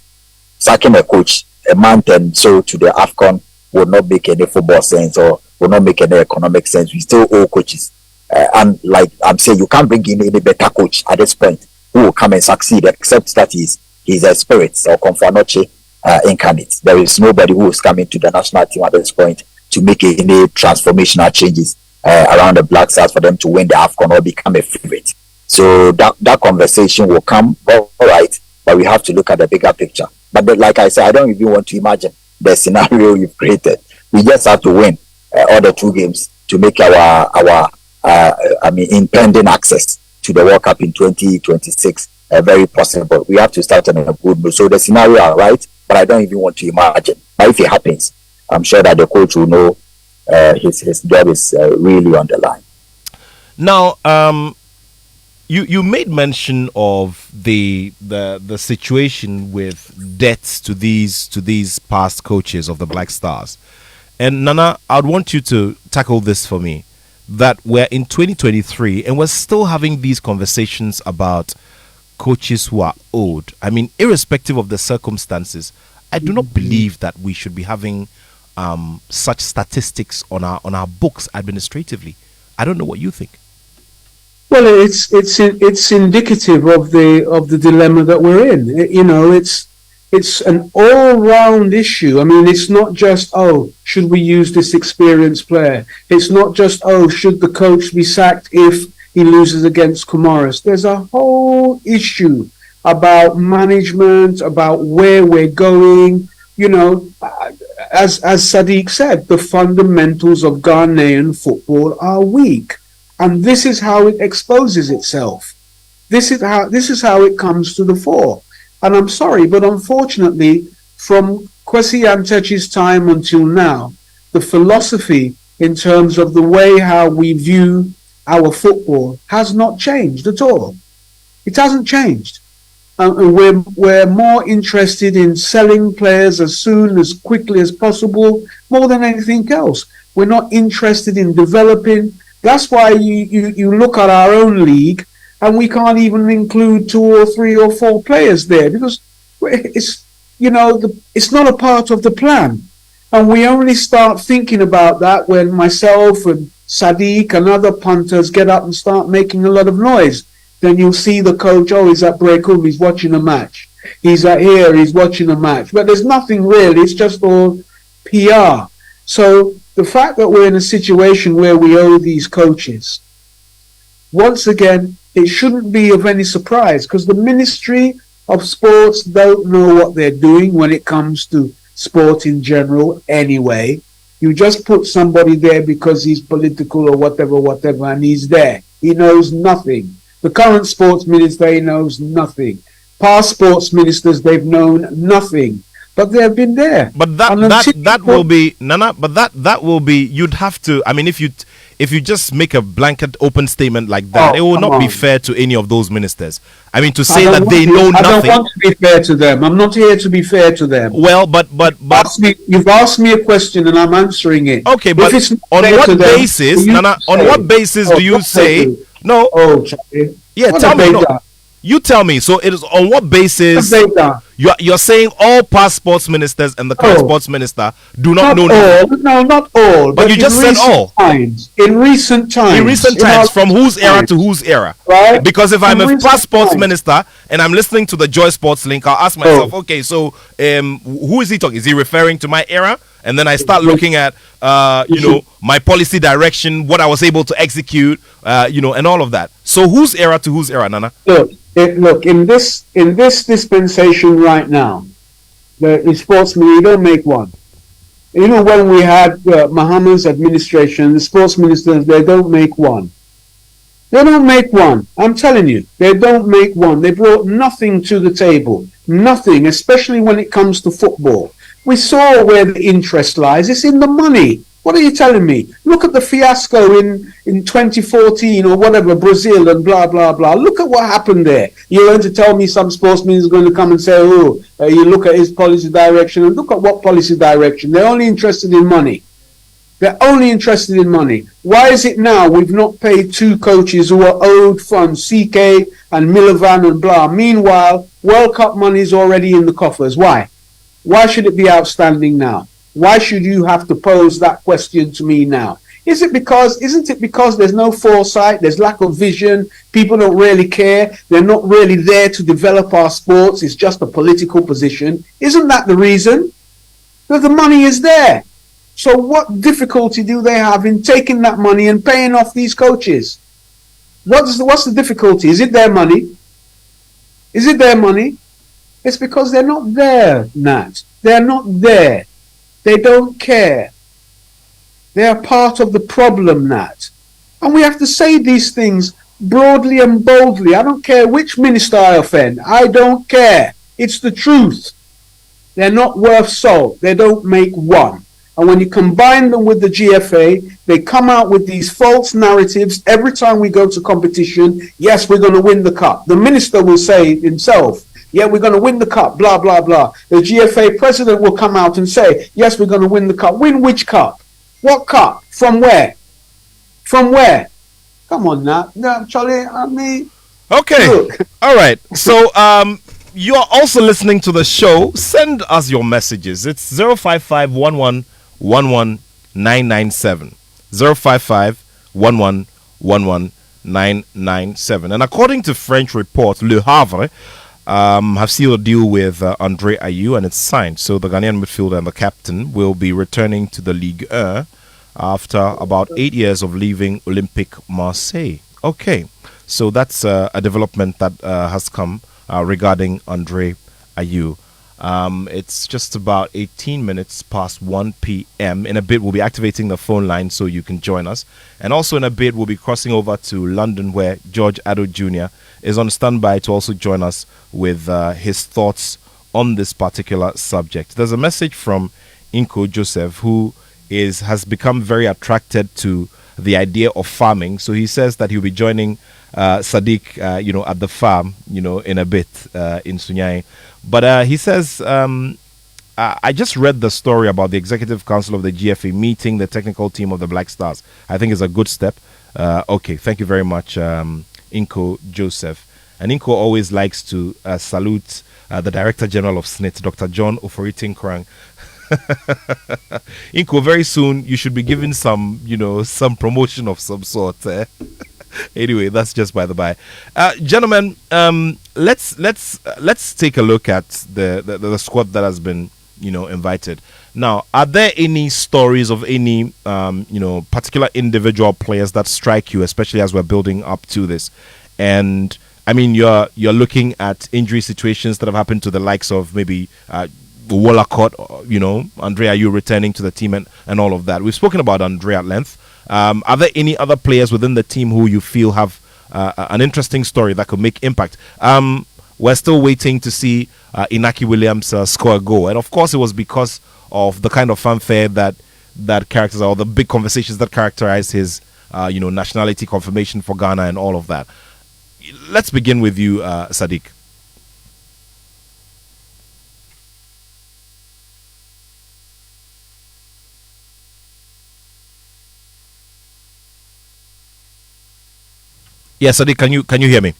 sacking a coach a month and so to the AFCON will not make any football sense or will not make any economic sense. We still owe coaches. And like I'm saying, you can't bring in any better coach at this point who will come and succeed, except that he's a spirit or Confanoche incarnate. There is nobody who is coming to the national team at this point to make any transformational changes around the Black Stars for them to win the AFCON or become a favorite. So that conversation will come, all right, but we have to look at the bigger picture. But like I said, I don't even want to imagine the scenario you've created. We just have to win all the two games to make our impending access to the World Cup in 2026 very possible. We have to start on a good mood. So the scenario are right, but I don't even want to imagine. But if it happens, I'm sure that the coach will know his job is really on the line. Now, you made mention of the situation with debts to these past coaches of the Black Stars, and Nana, I'd want you to tackle this for me. That we're in 2023 and we're still having these conversations about coaches who are owed. I mean, irrespective of the circumstances, I do not believe that we should be having such statistics on our books administratively. I don't know what you think. Well, it's indicative of the dilemma that we're in. You know, it's an all-round issue. I mean, it's not just, should we use this experienced player? It's not just, should the coach be sacked if he loses against Comoros? There's a whole issue about management, about where we're going. You know, as Sadiq said, the fundamentals of Ghanaian football are weak. And this is how it exposes itself. This is how it comes to the fore. And I'm sorry, but unfortunately, from Kwesi Antechi's time until now, the philosophy in terms of the way how we view our football has not changed at all. It hasn't changed. And we're more interested in selling players as soon, as quickly as possible, more than anything else. We're not interested in developing. That's why you look at our own league and we can't even include 2 or 3 or 4 players there because it's not a part of the plan. And we only start thinking about that when myself and Sadiq and other punters get up and start making a lot of noise. Then you'll see the coach, he's at Breakum, he's watching a match. He's at here, he's watching a match. But there's nothing really, it's just all PR. So the fact that we're in a situation where we owe these coaches, once again, it shouldn't be of any surprise because the ministry of sports don't know what they're doing when it comes to sport in general anyway. You just put somebody there because he's political or whatever, and he's there. He knows nothing. The current sports minister, he knows nothing. Past sports ministers, they've known nothing. But they have been there. But that will be Nana. But that will be. You'd have to. I mean, if you just make a blanket open statement like that, it will not be fair to any of those ministers. I mean, to say that they know nothing. I don't want to be fair to them. I'm not here to be fair to them. Well, but you've asked me a question and I'm answering it. Okay, but on what basis, Nana? On what basis do you say no? Oh, Charlie. Yeah, tell me. No. You tell me. So it is on what basis you're saying all past sports ministers and the current sports minister do not know nothing? No, not all. But you just said all. In recent times. From whose era to whose era? Right. Because if I'm a past sports minister and I'm listening to the Joy Sports link, I'll ask myself, okay, so who is he talking? Is he referring to my era? And then I start looking at, my policy direction, what I was able to execute, and all of that. So whose era to whose era, Nana? Look, in this dispensation right now, the sportsmen, you don't make one. You know, when we had Muhammad's administration, the sports ministers, they don't make one. They don't make one. I'm telling you, they don't make one. They brought nothing to the table. Nothing, especially when it comes to football. We saw where the interest lies. It's in the money. What are you telling me? Look at the fiasco in 2014 or whatever, Brazil and blah, blah, blah. Look at what happened there. You're going to tell me some sportsman is going to come and say, you look at his policy direction, and look at what policy direction. They're only interested in money. They're only interested in money. Why is it now we've not paid 2 coaches who are owed funds, CK and Milovan and blah? Meanwhile, World Cup money is already in the coffers. Why? Why should it be outstanding now? Why should you have to pose that question to me now? Isn't it because there's no foresight, there's lack of vision, people don't really care, they're not really there to develop our sports, it's just a political position? Isn't that the reason? Because the money is there. So what difficulty do they have in taking that money and paying off these coaches? What's the difficulty? Is it their money? Is it their money? It's because they're not there, Nat. They're not there. They don't care. They are part of the problem, Nat. And we have to say these things broadly and boldly. I don't care which minister I offend. I don't care. It's the truth. They're not worth salt. They don't make one. And when you combine them with the GFA, they come out with these false narratives every time we go to competition. Yes, we're going to win the cup. The minister will say himself, yeah, we're going to win the cup, blah, blah, blah. The GFA president will come out and say, yes, we're going to win the cup. Win which cup? What cup? From where? From where? Come on now. No, Charlie, I mean... Okay. Look. All right. So, you're also listening to the show. Send us your messages. It's 055-11-11997. 055-11-11997. And according to French report, Le Havre have sealed a deal with Andre Ayew, and it's signed. So the Ghanaian midfielder and the captain will be returning to the Ligue 1 after about 8 years of leaving Olympique Marseille. Okay, so that's a development that has come regarding Andre Ayew. It's just about 18 minutes past 1 p.m. In a bit, we'll be activating the phone line so you can join us. And also in a bit, we'll be crossing over to London, where George Attoh Jr. is on standby to also join us with his thoughts on this particular subject. There's a message from Inko Joseph, who has become very attracted to the idea of farming. So he says that he'll be joining Sadiq, at the farm, in a bit in Sunyai. But he says, I just read the story about the Executive Council of the GFA meeting the technical team of the Black Stars. I think it's a good step. Okay, thank you very much, Inko Joseph. And Inko always likes to salute the Director General of SNIT, Dr. John Oforitin-Krang. Inko, very soon you should be given some promotion of some sort. Anyway, that's just by the by. Gentlemen, let's take a look at the squad that has been invited. Now, are there any stories of any particular individual players that strike you, especially as we're building up to this? And I mean, you're looking at injury situations that have happened to the likes of maybe Wallacott, Andrea, you returning to the team and all of that. We've spoken about Andrea at length. Are there any other players within the team who you feel have an interesting story that could make impact? We're still waiting to see Inaki Williams score a goal, and of course it was because of the kind of fanfare that characters, or the big conversations that characterize his nationality confirmation for Ghana and all of that. Let's begin with you, Sadiq. Yes, Sadiq, can you hear me?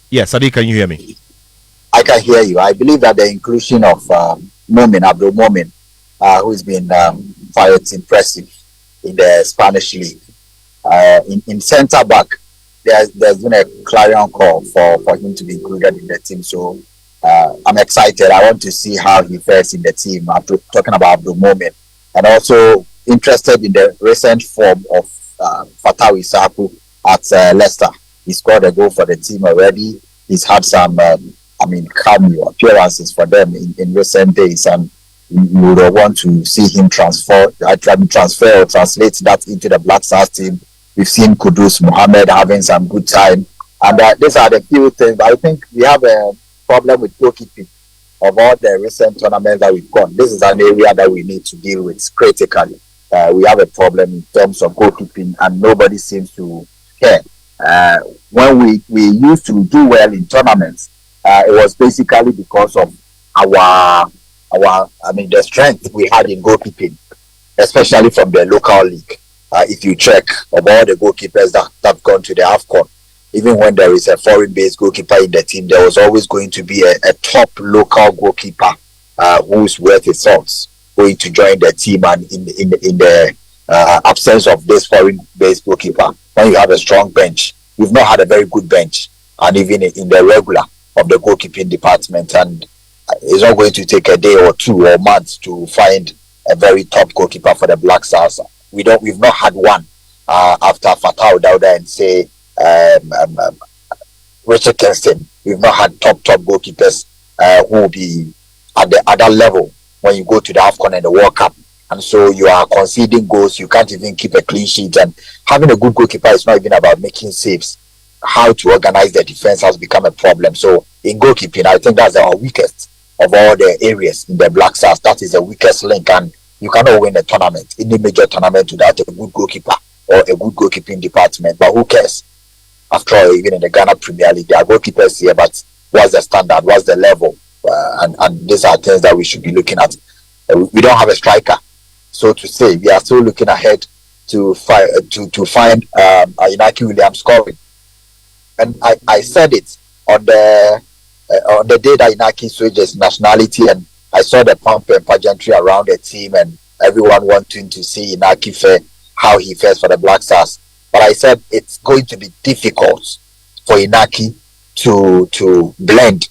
Yes, Sadiq, can you hear me? I can hear you. I believe that the inclusion of Abdul Momin, who's been quite impressive in the Spanish league. In centre back, there's been a clarion call for him to be included in the team. So I'm excited. I want to see how he fares in the team. After talking about Abdul Momin, and also interested in the recent form of Fatawi Sapu at Leicester. He scored a goal for the team already. He's had some, cameo appearances for them in recent days, and we would want to see him transfer or translate that into the Black Stars team. We've seen Kudus Mohammed having some good time, and these are the few things. But I think we have a problem with goalkeeping of all the recent tournaments that we've got. This is an area that we need to deal with critically. We have a problem in terms of goalkeeping, and nobody seems to care. When we used to do well in tournaments, it was basically because of the strength we had in goalkeeping, especially from the local league. If you check of all the goalkeepers that have gone to the AFCON, even when there is a foreign-based goalkeeper in the team, there was always going to be a top local goalkeeper who's worth his salt going to join the team. And in the absence of this foreign-based goalkeeper, when you have a strong bench, we've not had a very good bench, and even in the regular of the goalkeeping department. And it's not going to take a day or two or months to find a very top goalkeeper for the Black Stars. We've not had one after Fatah Dauda and say Richard Kingston. We've not had top goalkeepers who will be at the other level when you go to the AFCON and the World Cup. And so you are conceding goals, you can't even keep a clean sheet, and having a good goalkeeper is not even about making saves. How to organize the defense has become a problem. So in goalkeeping, I think that's our weakest of all the areas in the Black Stars. That is the weakest link, and you cannot win a tournament, any major tournament, without a good goalkeeper or a good goalkeeping department. But who cares? After all, even in the Ghana Premier League, there are goalkeepers here, but what's the standard? What's the level? And these are things that we should be looking at. We don't have a striker, so to say. We are still looking ahead to find Inaki Williams scoring. And I said it on the day that Inaki switched his nationality, and I saw the pomp and pageantry around the team and everyone wanting to see Inaki how he fares for the Black Stars. But I said it's going to be difficult for Inaki to blend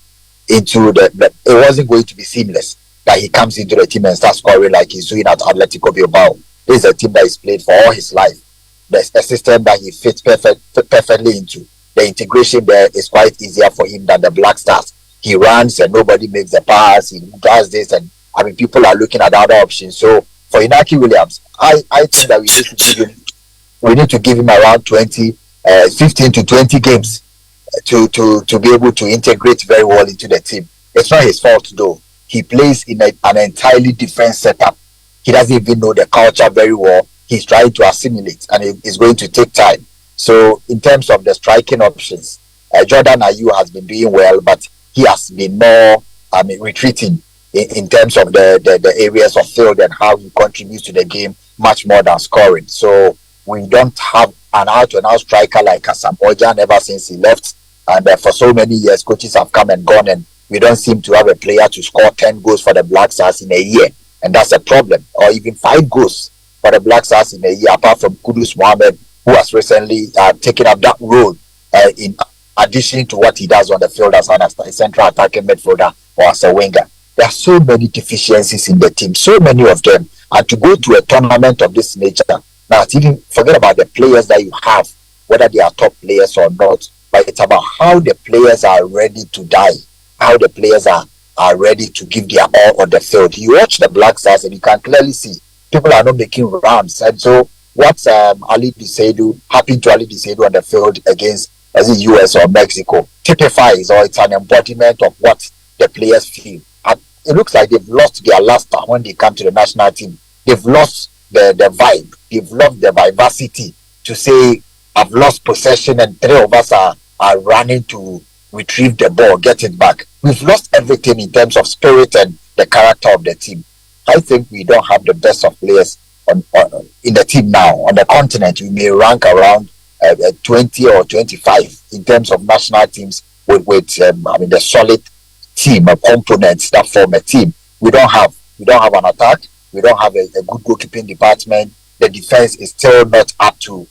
into it wasn't going to be seamless that he comes into the team and starts scoring like he's doing at Atletico Bilbao. This is a team that he's played for all his life. There's a system that he fits perfectly into. The integration there is quite easier for him than the Black Stars. He runs and nobody makes the pass. He does this, and people are looking at other options. So for Inaki Williams, I think that we need to give him around 15 to 20 games to be able to integrate very well into the team. It's not his fault though. He plays in an entirely different setup. He doesn't even know the culture very well. He's trying to assimilate, and it's going to take time. So in terms of the striking options, Jordan Ayew has been doing well, but he has been more retreating in terms of the areas of field and how he contributes to the game much more than scoring. So we don't have an out-and-out striker like Hassan Ojan ever since he left. And for so many years, coaches have come and gone, and we don't seem to have a player to score 10 goals for the Black Stars in a year. And that's a problem. Or even 5 goals for the Black Stars in a year, apart from Kudus Mohammed, who has recently taken up that role in addition to what he does on the field as a central attacking midfielder or as a winger. There are so many deficiencies in the team, so many of them. And to go to a tournament of this nature Now, even forget about the players that you have, whether they are top players or not, but it's about how the players are ready to die, how the players are ready to give their all on the field. You watch the Black Stars and you can clearly see people are not making runs. And so what's Ali Disedu, happened to Ali Disedu on the field against the US or Mexico typifies, or it's an embodiment of what the players feel. And it looks like they've lost their luster when they come to the national team. They've lost the vibe. They've lost the vivacity to say, I've lost possession and three of us are running to retrieve the ball, get it back. We've lost everything in terms of spirit and the character of the team. I think we don't have the best of players in the team now. On the continent, we may rank around 20 or 25 in terms of national teams with the solid team components that form a team. We don't have an attack. We don't have a good goalkeeping department. The defense is still not up to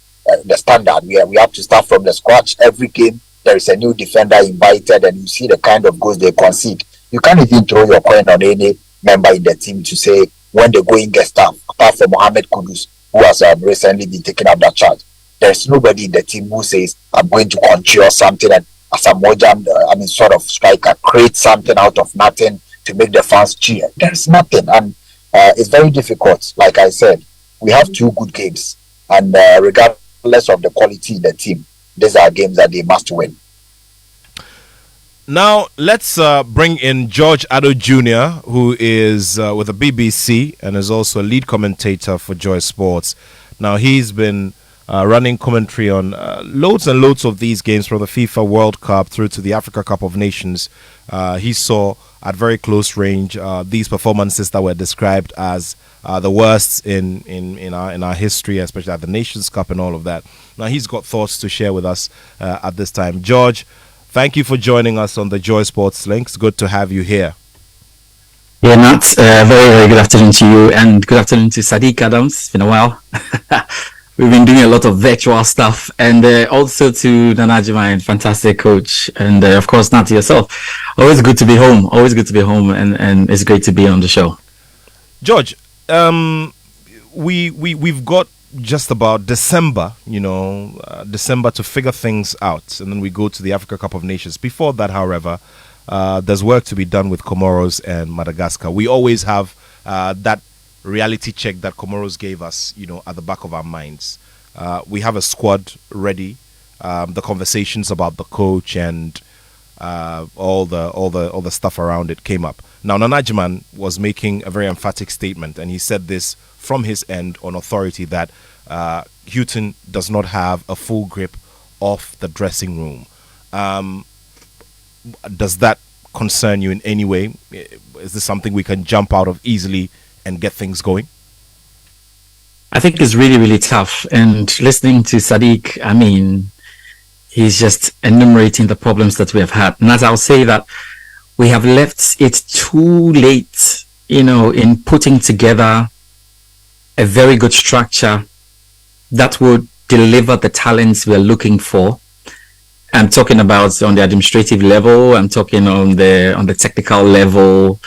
the standard. We have to start from the scratch. Every game there is a new defender invited, and you see the kind of goals they concede. You can't even throw your coin on any member in the team to say when the going gets tough, apart from Mohamed Kudus, who has recently been taking up that charge. There's nobody in the team who says, I'm going to conjure something and as a Mojam, sort of striker, create something out of nothing to make the fans cheer. There's nothing. And it's very difficult. Like I said, we have two good games. And regardless of the quality in the team, these are games that they must win. Now, let's bring in George Attoh Jr., who is with the BBC and is also a lead commentator for Joy Sports. Now, he's been running commentary on loads and loads of these games, from the FIFA World Cup through to the Africa Cup of Nations. He saw at very close range these performances that were described as the worst in our history, especially at the Nations Cup and all of that. Now, he's got thoughts to share with us at this time. George, thank you for joining us on the Joy Sports Links. Good to have you here. Yeah, Nat, very, very good afternoon to you, and good afternoon to Sadiq Adams. It's been a while. We've been doing a lot of virtual stuff, and also to Nanajima, fantastic coach, and of course, Nat, to yourself. Always good to be home. And it's great to be on the show. George, we've got just about December, December to figure things out, and then we go to the Africa Cup of Nations. Before that, however, there's work to be done with Comoros and Madagascar. We always have that reality check that Comoros gave us, at the back of our minds. We have a squad ready. The conversations about the coach and all the stuff around it came up. Now, Nanajiman was making a very emphatic statement, and he said this from his end on authority that Hughton does not have a full grip of the dressing room. Does that concern you in any way? Is this something we can jump out of easily and get things going? I think it's really, really tough. And listening to Sadiq, he's just enumerating the problems that we have had. And as I'll say that we have left it too late, in putting together a very good structure that would deliver the talents we're looking for. I'm talking about on the administrative level. I'm talking on the technical level.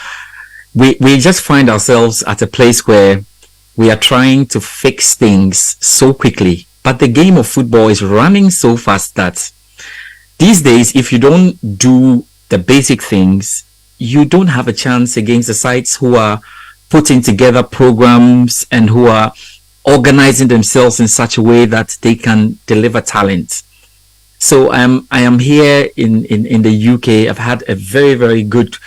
We just find ourselves at a place where we are trying to fix things so quickly. But the game of football is running so fast that these days, if you don't do the basic things, you don't have a chance against the sides who are putting together programs and who are organizing themselves in such a way that they can deliver talent. So I am here in the UK. I've had a very, very good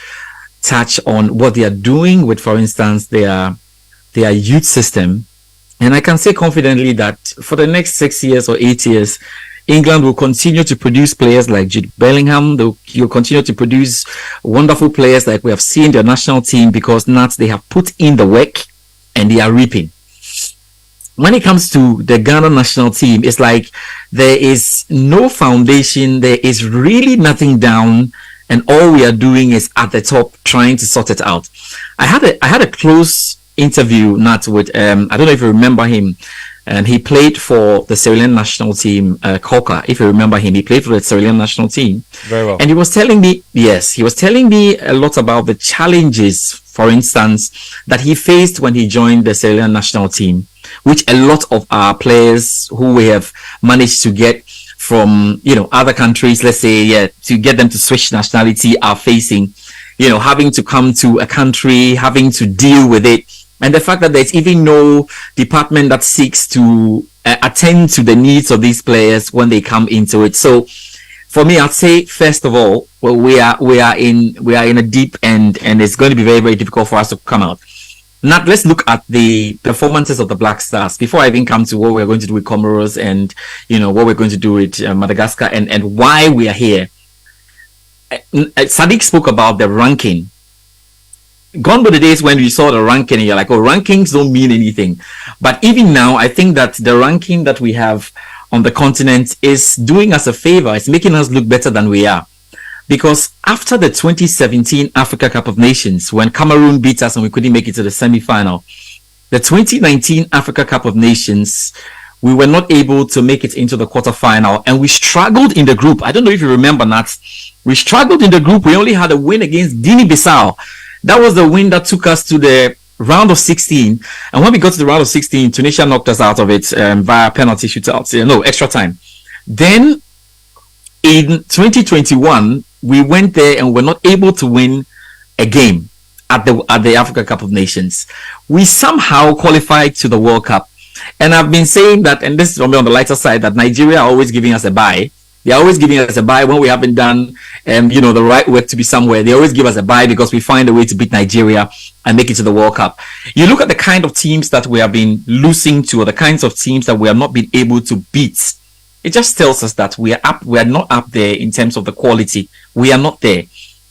touch on what they are doing with, for instance, their youth system. And I can say confidently that for the next 6 years or 8 years, England will continue to produce players like Jude Bellingham. You'll continue to produce wonderful players like we have seen their national team, because they have put in the work and they are reaping. When it comes to the Ghana national team, it's like there is no foundation. There is really nothing down, and all we are doing is at the top trying to sort it out. I had a close interview, Nat, with I don't know if you remember him. He played for the Sierra Leone national team, Koka. If you remember him, he played for the Sierra Leone national team. Very well. And he was telling me a lot about the challenges for instance, that he faced when he joined the Sierra Leone national team, which a lot of our players who we have managed to get from, other countries, let's say, to get them to switch nationality are facing, having to come to a country, having to deal with it. And the fact that there's even no department that seeks to attend to the needs of these players when they come into it. So for me, I'd say, first of all, well, we are in a deep end, and it's going to be very, very difficult for us to come out. Now, let's look at the performances of the Black Stars before I even come to what we're going to do with Comoros and, what we're going to do with Madagascar and why we are here. Sadiq spoke about the ranking. Gone were the days when we saw the ranking and you're like, oh, rankings don't mean anything. But even now, I think that the ranking that we have on the continent is doing us a favor. It's making us look better than we are. Because after the 2017 Africa Cup of Nations, when Cameroon beat us and we couldn't make it to the semi-final, the 2019 Africa Cup of Nations, we were not able to make it into the quarterfinal, and we struggled in the group. I don't know if you remember that. We struggled in the group. We only had a win against Guinea-Bissau. That was the win that took us to the round of 16. And when we got to the round of 16, Tunisia knocked us out of it via penalty shootouts. Extra time. Then in 2021, we went there and were not able to win a game at the Africa Cup of Nations. We somehow qualified to the World Cup. And I've been saying that, and this is on the lighter side, that Nigeria are always giving us a bye. They're always giving us a bye when we haven't done, the right work to be somewhere. They always give us a bye because we find a way to beat Nigeria and make it to the World Cup. You look at the kind of teams that we have been losing to, or the kinds of teams that we have not been able to beat. It just tells us that we are not up there in terms of the quality. We are not there.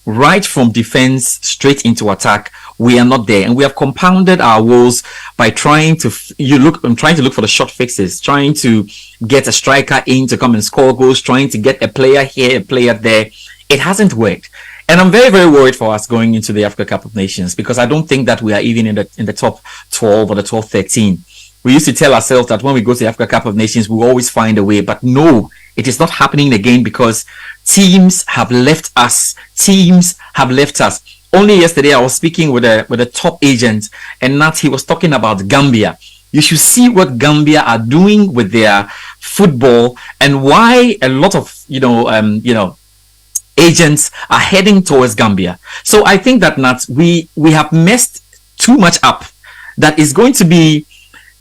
Right from defense straight into attack, we are not there, and we have compounded our woes by trying to look for the short fixes, trying to get a striker in to come and score goals, trying to get a player here, a player there. It hasn't worked, and I'm very, very worried for us going into the Africa Cup of Nations, because I don't think that we are even in the top 12 or the top 13. We used to tell ourselves that when we go to the Africa Cup of Nations, we always find a way, but no, it is not happening again, because teams have left us. Only yesterday, I was speaking with a top agent, and Nat, he was talking about Gambia. You should see what Gambia are doing with their football, and why a lot of agents are heading towards Gambia. So I think that, Nat, we have messed too much up. That is going to be.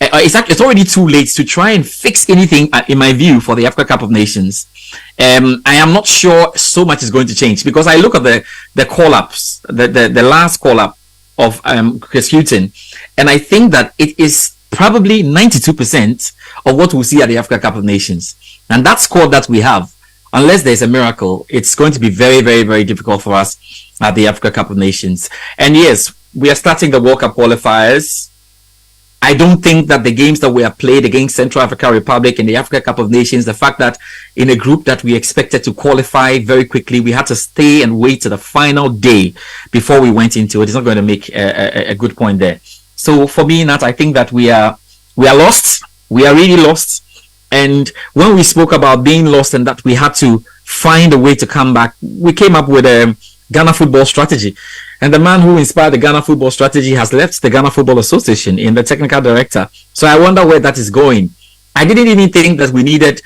It's already too late to try and fix anything, in my view, for the Africa Cup of Nations. I am not sure so much is going to change, because I look at the call-ups, the last call-up of Chris Hughton, and I think that it is probably 92% of what we'll see at the Africa Cup of Nations. And that squad that we have, unless there's a miracle, it's going to be very, very, very difficult for us at the Africa Cup of Nations. And yes, we are starting the World Cup qualifiers. I don't think that the games that we have played against Central African Republic in the Africa Cup of Nations, the fact that in a group that we expected to qualify very quickly, we had to stay and wait to the final day before we went into it. It's not going to make a good point there. So for me, Nat, I think that we are lost. We are really lost. And when we spoke about being lost and that we had to find a way to come back, we came up with a Ghana football strategy. And the man who inspired the Ghana football strategy has left the Ghana Football Association in the technical director. So I wonder where that is going. I didn't even think that we needed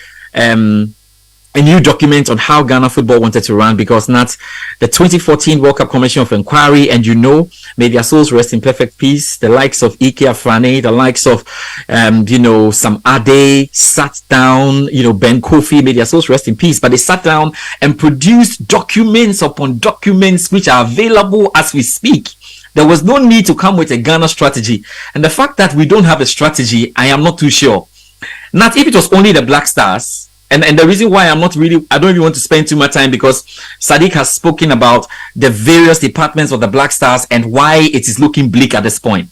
a new document on how Ghana football wanted to run, because not the 2014 World Cup Commission of Inquiry, and may their souls rest in perfect peace, the likes of Ike Afrane, the likes of Sam Ade sat down, Ben Kofi, may their souls rest in peace, but they sat down and produced documents upon documents which are available as we speak. There was no need to come with a Ghana strategy, and the fact that we don't have a strategy, I am not too sure. Not if it was only the Black Stars. And the reason why I don't even want to spend too much time, because Sadiq has spoken about the various departments of the Black Stars and why it is looking bleak at this point.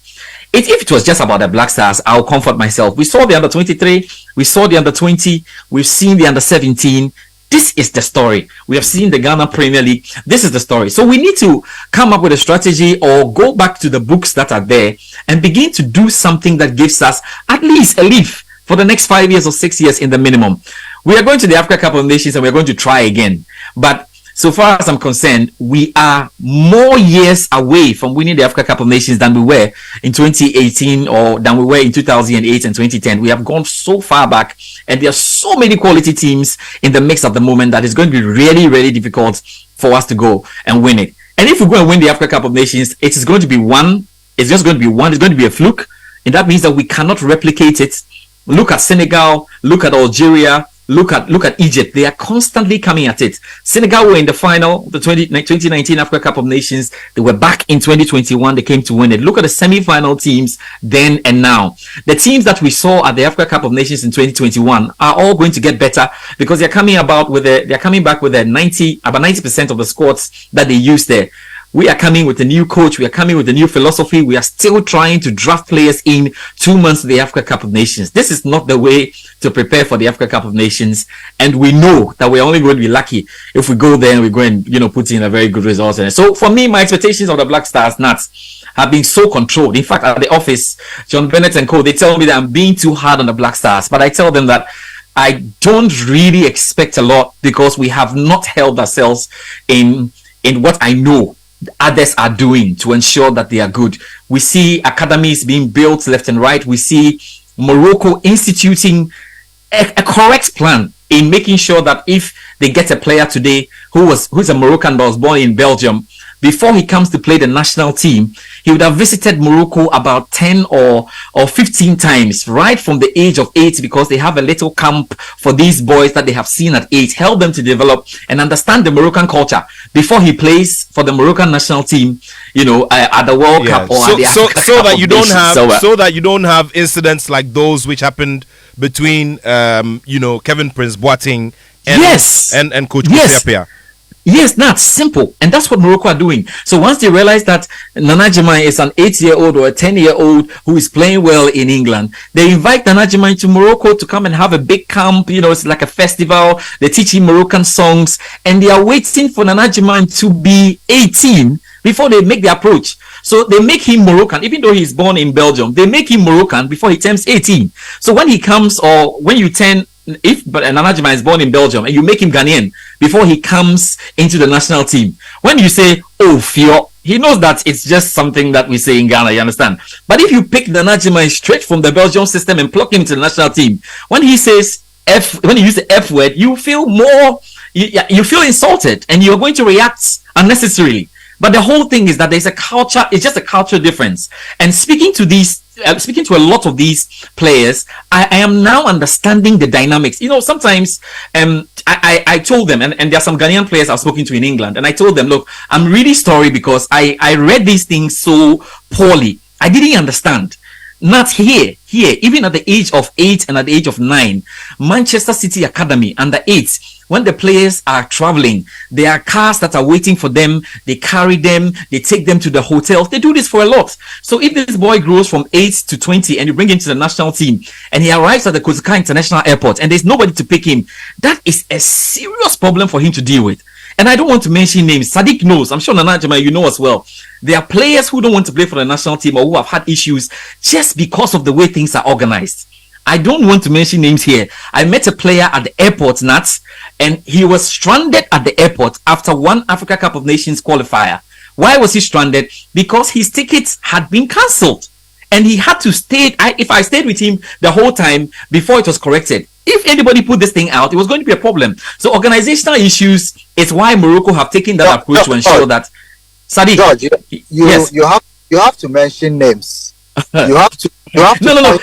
If it was just about the Black Stars, I'll comfort myself. We saw the under 23, we saw the under 20, we've seen the under 17. This is the story. We have seen the Ghana Premier League. This is the story. So we need to come up with a strategy or go back to the books that are there and begin to do something that gives us at least a leaf for the next 5 years or 6 years in the minimum. We are going to the Africa Cup of Nations and we're going to try again. But so far as I'm concerned, we are more years away from winning the Africa Cup of Nations than we were in 2018 or than we were in 2008 and 2010. We have gone so far back, and there are so many quality teams in the mix at the moment that it's going to be really, really difficult for us to go and win it. And if we go and win the Africa Cup of Nations, it is going to be one. It's just going to be one. It's going to be a fluke, and that means that we cannot replicate it. Look at Senegal. Look at Algeria. Look at Egypt. They are constantly coming at it. Senegal were in the final, the 2019 Africa Cup of Nations. They were back in 2021. They came to win it. Look at the semi-final teams then and now. The teams that we saw at the Africa Cup of Nations in 2021 are all going to get better because they're coming back with about 90% of the squads that they used there. We are coming with a new coach. We are coming with a new philosophy. We are still trying to draft players in 2 months to the Africa Cup of Nations. This is not the way to prepare for the Africa Cup of Nations. And we know that we're only going to be lucky if we go there and we go and, put in a very good result. And so for me, my expectations of the Black Stars, Nats, have been so controlled. In fact, at the office, John Bennett and co, they tell me that I'm being too hard on the Black Stars. But I tell them that I don't really expect a lot because we have not held ourselves in what I know others are doing to ensure that they are good. We see academies being built left and right. We see Morocco instituting a correct plan in making sure that if they get a player today who's a Moroccan but was born in Belgium, before he comes to play the national team, he would have visited Morocco about 10 or 15 times, right from the age of 8, because they have a little camp for these boys that they have seen at 8, help them to develop and understand the Moroccan culture before he plays for the Moroccan national team, at the World Cup or at the Africa Cup that you don't have so that you don't have incidents like those which happened between Kevin Prince Boateng and Coach Kusiapia. Yes, that's simple. And that's what Morocco are doing. So once they realize that Nana Jemai is an 8-year-old or a 10-year-old who is playing well in England, they invite Nana Jemai to Morocco to come and have a big camp. It's like a festival. They teach him Moroccan songs. And they are waiting for Nana Jemai to be 18 before they make the approach. So they make him Moroccan, even though he's born in Belgium. They make him Moroccan before he turns 18. So when he comes, or when you turn, but Nana Jemai is born in Belgium and you make him Ghanaian before he comes into the national team, when you say, oh, Fio, he knows that it's just something that we say in Ghana, you understand? But if you pick Nana Jemai straight from the Belgian system and plug him into the national team, when he says when you use the F word, you feel you feel insulted and you're going to react unnecessarily. But the whole thing is that there's a culture, it's just a cultural difference. And speaking to a lot of these players, I am now understanding the dynamics. Sometimes I told them, and there are some Ghanaian players I've spoken to in England, and I told them, look, I'm really sorry because I read these things so poorly. I didn't understand. Not here, even at the age of 8 and at the age of 9, Manchester City Academy under 8, when the players are traveling, there are cars that are waiting for them. They carry them. They take them to the hotels. They do this for a lot. So if this boy grows from 8 to 20 and you bring him to the national team and he arrives at the Kozuka International Airport and there's nobody to pick him, that is a serious problem for him to deal with. And I don't want to mention names. Sadiq knows. I'm sure Nana Jemai, you know as well. There are players who don't want to play for the national team or who have had issues just because of the way things are organized. I don't want to mention names here. I met a player at the airport, Nats, and he was stranded at the airport after one Africa Cup of Nations qualifier. Why was he stranded? Because his tickets had been cancelled. And he had to stay. If I stayed with him the whole time before it was corrected, if anybody put this thing out, it was going to be a problem. So organizational issues is why Morocco have taken that approach to ensure that. Sadiq, George, yes. you have to mention names. You have to. No.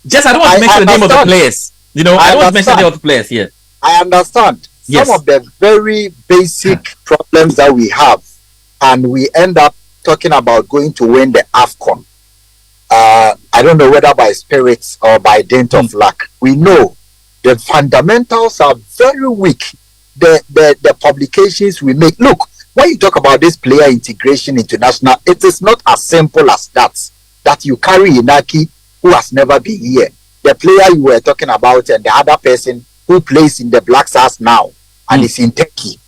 Just I don't want to mention the name of the players. I don't want to mention the name of the players here. I understand some of the very basic problems that we have, and we end up talking about going to win the AFCON. I don't know whether by spirit or by dint of luck. We know the fundamentals are very weak. The publications we make. Look, when you talk about this player integration international, it is not as simple as that you carry Inaki who has never been here. The player you were talking about and the other person who plays in the Black Stars now and is in Turkey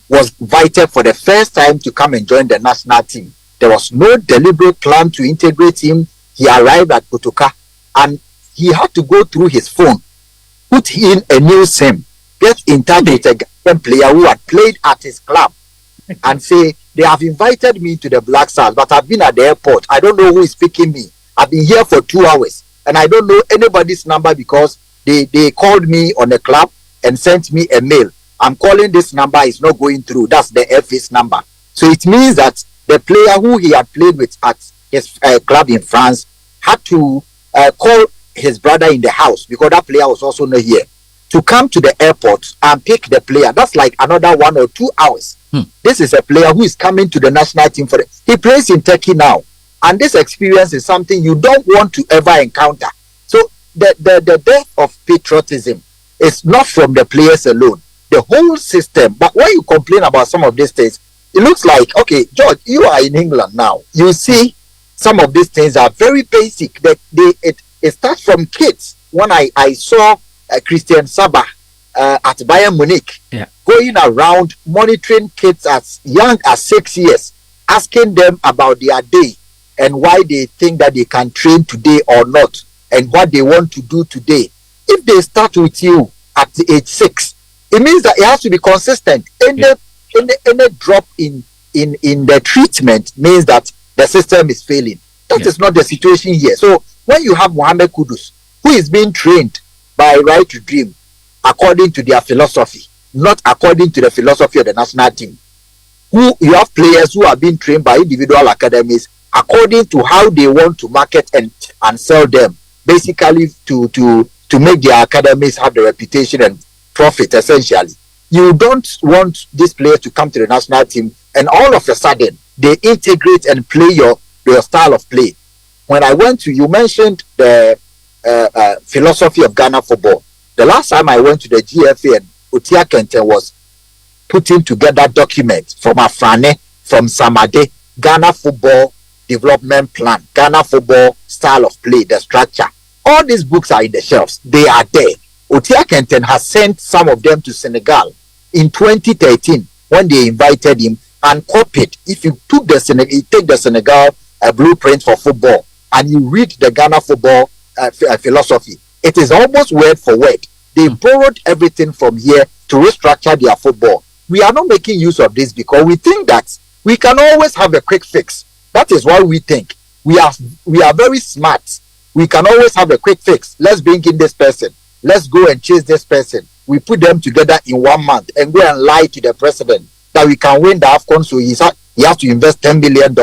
was invited for the first time to come and join the national team. There was no deliberate plan to integrate him. He arrived at Kotoka and he had to go through his phone, put in a new SIM, get in touch with a player who had played at his club and say, they have invited me to the Black Stars, but I've been at the airport. I don't know who is picking me. I've been here for 2 hours and I don't know anybody's number because they called me on the club and sent me a mail. I'm calling this number, it's not going through. That's the FA's number. So it means that the player who he had played with at his club in France had to call his brother in the house, because that player was also not here, to come to the airport and pick the player. That's like another 1 or 2 hours. This is a player who is coming to the national team for he plays in Turkey now, and this experience is something you don't want to ever encounter. So the death of patriotism is not from the players alone, the whole system. But when you complain about some of these things, it looks like, okay, George, you are in England now. You see, some of these things are very basic. It starts from kids. When I saw Christian Saba at Bayern Munich, going around monitoring kids as young as 6 years, asking them about their day and why they think that they can train today or not, and what they want to do today. If they start with you at the age 6, it means that it has to be consistent. Any drop in the treatment means that the system is failing. That is not the situation here. So when you have Mohamed Kudus, who is being trained by Right to Dream according to their philosophy, not according to the philosophy of the national team, who you have players who are being trained by individual academies according to how they want to market and sell them, basically to make their academies have the reputation and profit, essentially. You don't want these players to come to the national team and all of a sudden they integrate and play your style of play. When I went to, you mentioned the philosophy of Ghana football. The last time I went to the GFA, and Otia Kente was putting together documents from Afrane, from Samade, Ghana football development plan, Ghana football style of play, the structure. All these books are in the shelves. They are there. Otia Kenten has sent some of them to Senegal in 2013 when they invited him and copied. If you take the Senegal blueprint for football and you read the Ghana football philosophy, it is almost word for word. They borrowed everything from here to restructure their football. We are not making use of this because we think that we can always have a quick fix. That is why we think we are very smart. We can always have a quick fix. Let's bring in this person. Let's go and chase this person. We put them together in 1 month and go and lie to the president that we can win the AFCON, so he has to invest $10 billion.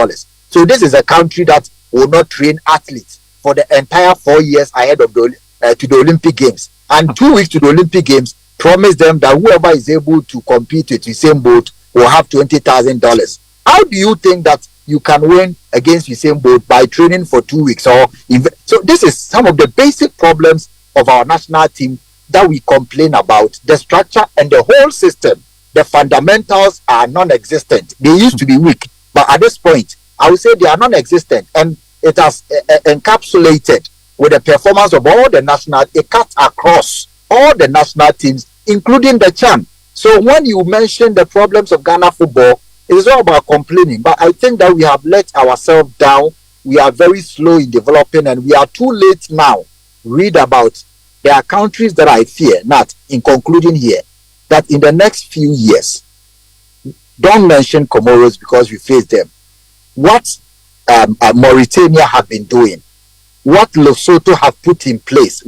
So this is a country that will not train athletes for the entire 4 years ahead of to the Olympic Games. And 2 weeks to the Olympic Games, promise them that whoever is able to compete with Usain Bolt will have $20,000. How do you think that you can win against Usain Bolt by training for 2 weeks? So this is some of the basic problems of our national team that we complain about. The structure and the whole system, the fundamentals are non-existent. They used to be weak, but at this point, I would say they are non-existent, and it has encapsulated with the performance of all the national. It cuts across all the national teams, including the CHAN. So when you mention the problems of Ghana football, it is all about complaining. But I think that we have let ourselves down. We are very slow in developing, and we are too late now. Read about there are countries that I fear, not in concluding here, that in the next few years, don't mention Comoros because we face them. What Mauritania have been doing, what Lesotho have put in place,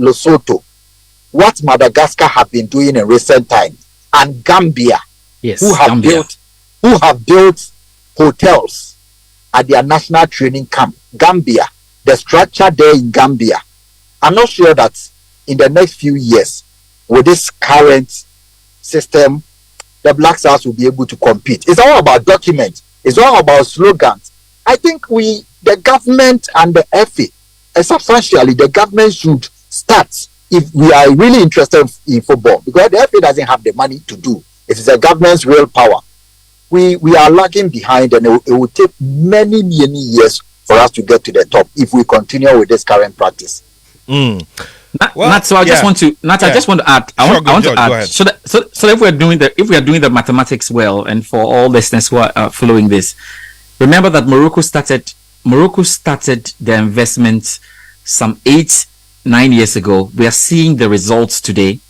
what Madagascar have been doing in recent times, and Gambia, who have built hotels at their national training camp. Gambia, the structure there in Gambia. I'm not sure that in the next few years, with this current system, the Black Stars will be able to compete. It's all about documents. It's all about slogans. I think the government and the FA, substantially, the government should start, if we are really interested in football, because the FA doesn't have the money to do. It is the government's real power. We are lagging behind, and it will take many years for us to get to the top if we continue with this current practice. Nat, so I just want to add. I want to add. So if we are doing the mathematics well, and for all listeners who are following this, remember that Morocco started the investment some 8-9 years ago. We are seeing the results today.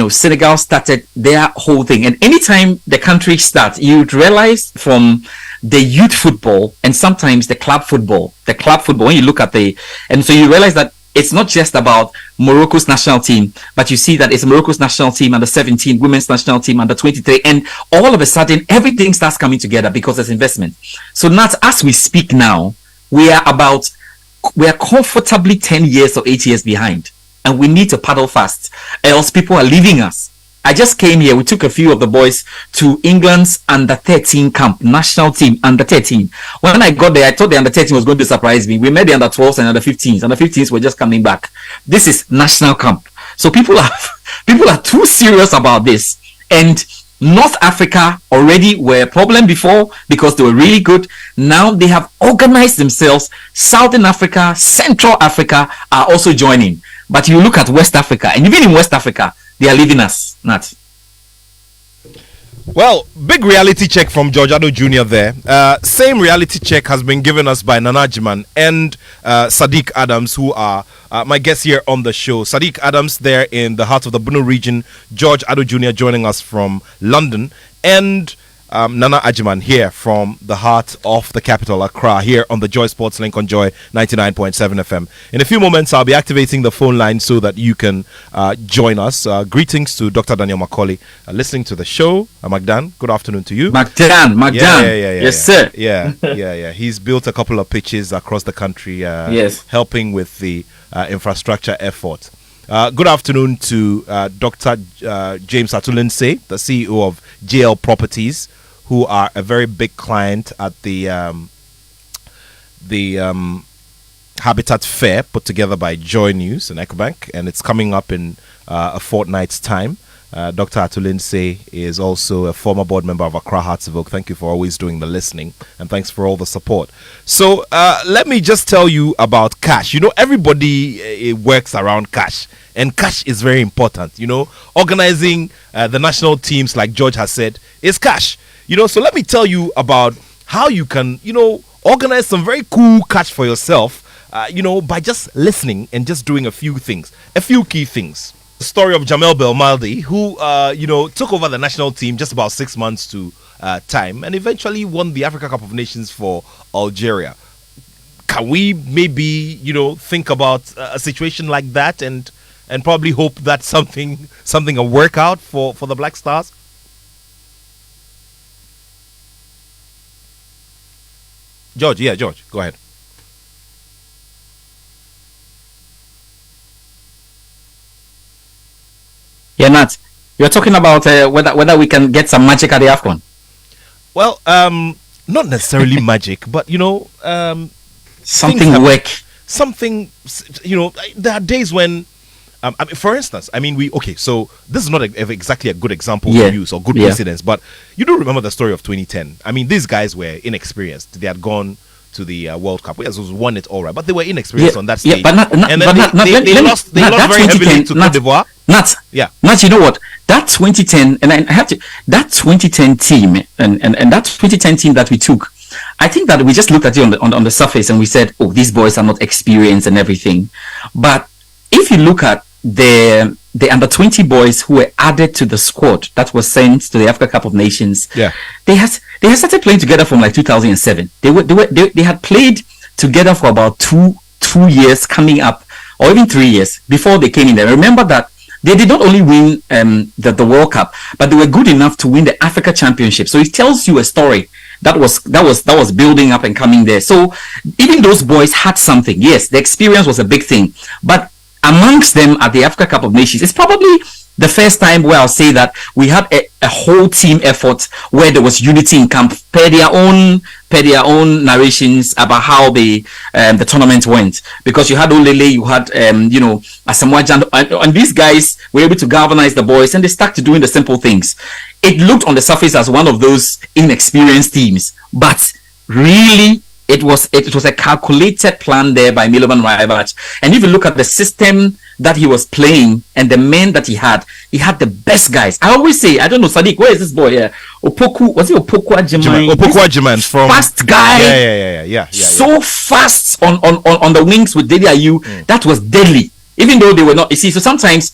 Senegal started their whole thing. And anytime the country starts, you'd realize from the youth football and sometimes the club football, when you look at and so you realize that it's not just about Morocco's national team, but you see that it's Morocco's national team under 17, women's national team under 23, and all of a sudden everything starts coming together because there's investment. So not as we speak now, we are comfortably 10 years or 8 years behind, and we need to paddle fast, else people are leaving us. I just came here. We took a few of the boys to England's under 13 camp, national team under 13. When I got there, I thought the under 13 was going to surprise me. We met the under 12s and under 15s. Under 15s were just coming back. This is national camp. So people are too serious about this. And North Africa already were a problem before because they were really good. Now they have organized themselves. Southern Africa, Central Africa are also joining. But you look at West Africa, and even in West Africa, they are leaving us. Not. Well, big reality check from George Attoh Jr. there. Same reality check has been given us by Nana Agyemang and Sadiq Adams, who are my guests here on the show. Sadiq Adams there in the heart of the Bunu region, George Attoh Jr. joining us from London, and Nana Agyemang here from the heart of the capital, Accra, here on the Joy Sports Link on Joy 99.7 FM. In a few moments, I'll be activating the phone line so that you can join us. Greetings to Dr. Daniel Macaulay, listening to the show. Magdan, good afternoon to you. Magdan. Yeah. Yes, sir. Yeah. He's built a couple of pitches across the country, yes, helping with the infrastructure effort. Good afternoon to Dr. James Atulinse, the CEO of JL Properties, who are a very big client at the Habitat Fair put together by Joy News and Ecobank, and it's coming up in a fortnight's time. Dr. Atulinse is also a former board member of Accra Hearts of Oak. Thank you for always doing the listening, and thanks for all the support. So let me just tell you about cash. Everybody works around cash, and cash is very important. Organizing the national teams, like George has said, is cash. So let me tell you about how you can, organize some very cool cash for yourself, by just listening and just doing a few key things. The story of Jamel Belmaldi, who, took over the national team just about 6 months to time and eventually won the Africa Cup of Nations for Algeria. Can we maybe, think about a situation like that and probably hope that something will work out for the Black Stars? George, go ahead. Yeah, Nat, you're talking about whether we can get some magic at the AFCON. Well, not necessarily magic, but something work. Something, there are days when, for instance, so this is not exactly a good example to use or good precedence, but you do remember the story of 2010. These guys were inexperienced. They had gone to the World Cup. Yes, won it all right, but they were inexperienced on that stage. Yeah, but they lost very heavily to Cote d'Ivoire. Nat, you know what? That 2010, and I have to, that 2010 team, and that 2010 team that we took, I think that we just looked at it on the surface and we said, oh, these boys are not experienced and everything. But if you look at the under 20 boys who were added to the squad that was sent to the Africa Cup of Nations, they had started playing together from like 2007. They had played together for about two years coming up, or even 3 years before they came in there. Remember that they did not only win the World Cup, but they were good enough to win the Africa Championship. So it tells you a story that was building up and coming there. So even those boys had something. Yes, the experience was a big thing, but amongst them at the Africa Cup of Nations, it's probably the first time where I'll say that we had a whole team effort where there was unity in camp per their own narrations about how the tournament went. Because you had Olele, you had Asamoah Gyan, and these guys were able to galvanize the boys and they stuck to doing the simple things. It looked on the surface as one of those inexperienced teams, but really it was a calculated plan there by Milovan Rajevac. And if you look at the system that he was playing and the men that he had the best guys. I always say, I don't know, Sadiq, where is this boy here? Opoku Agyemang from fast guy. Yeah. So fast on the wings with Dede Ayew. That was deadly. Even though they were not, you see, so sometimes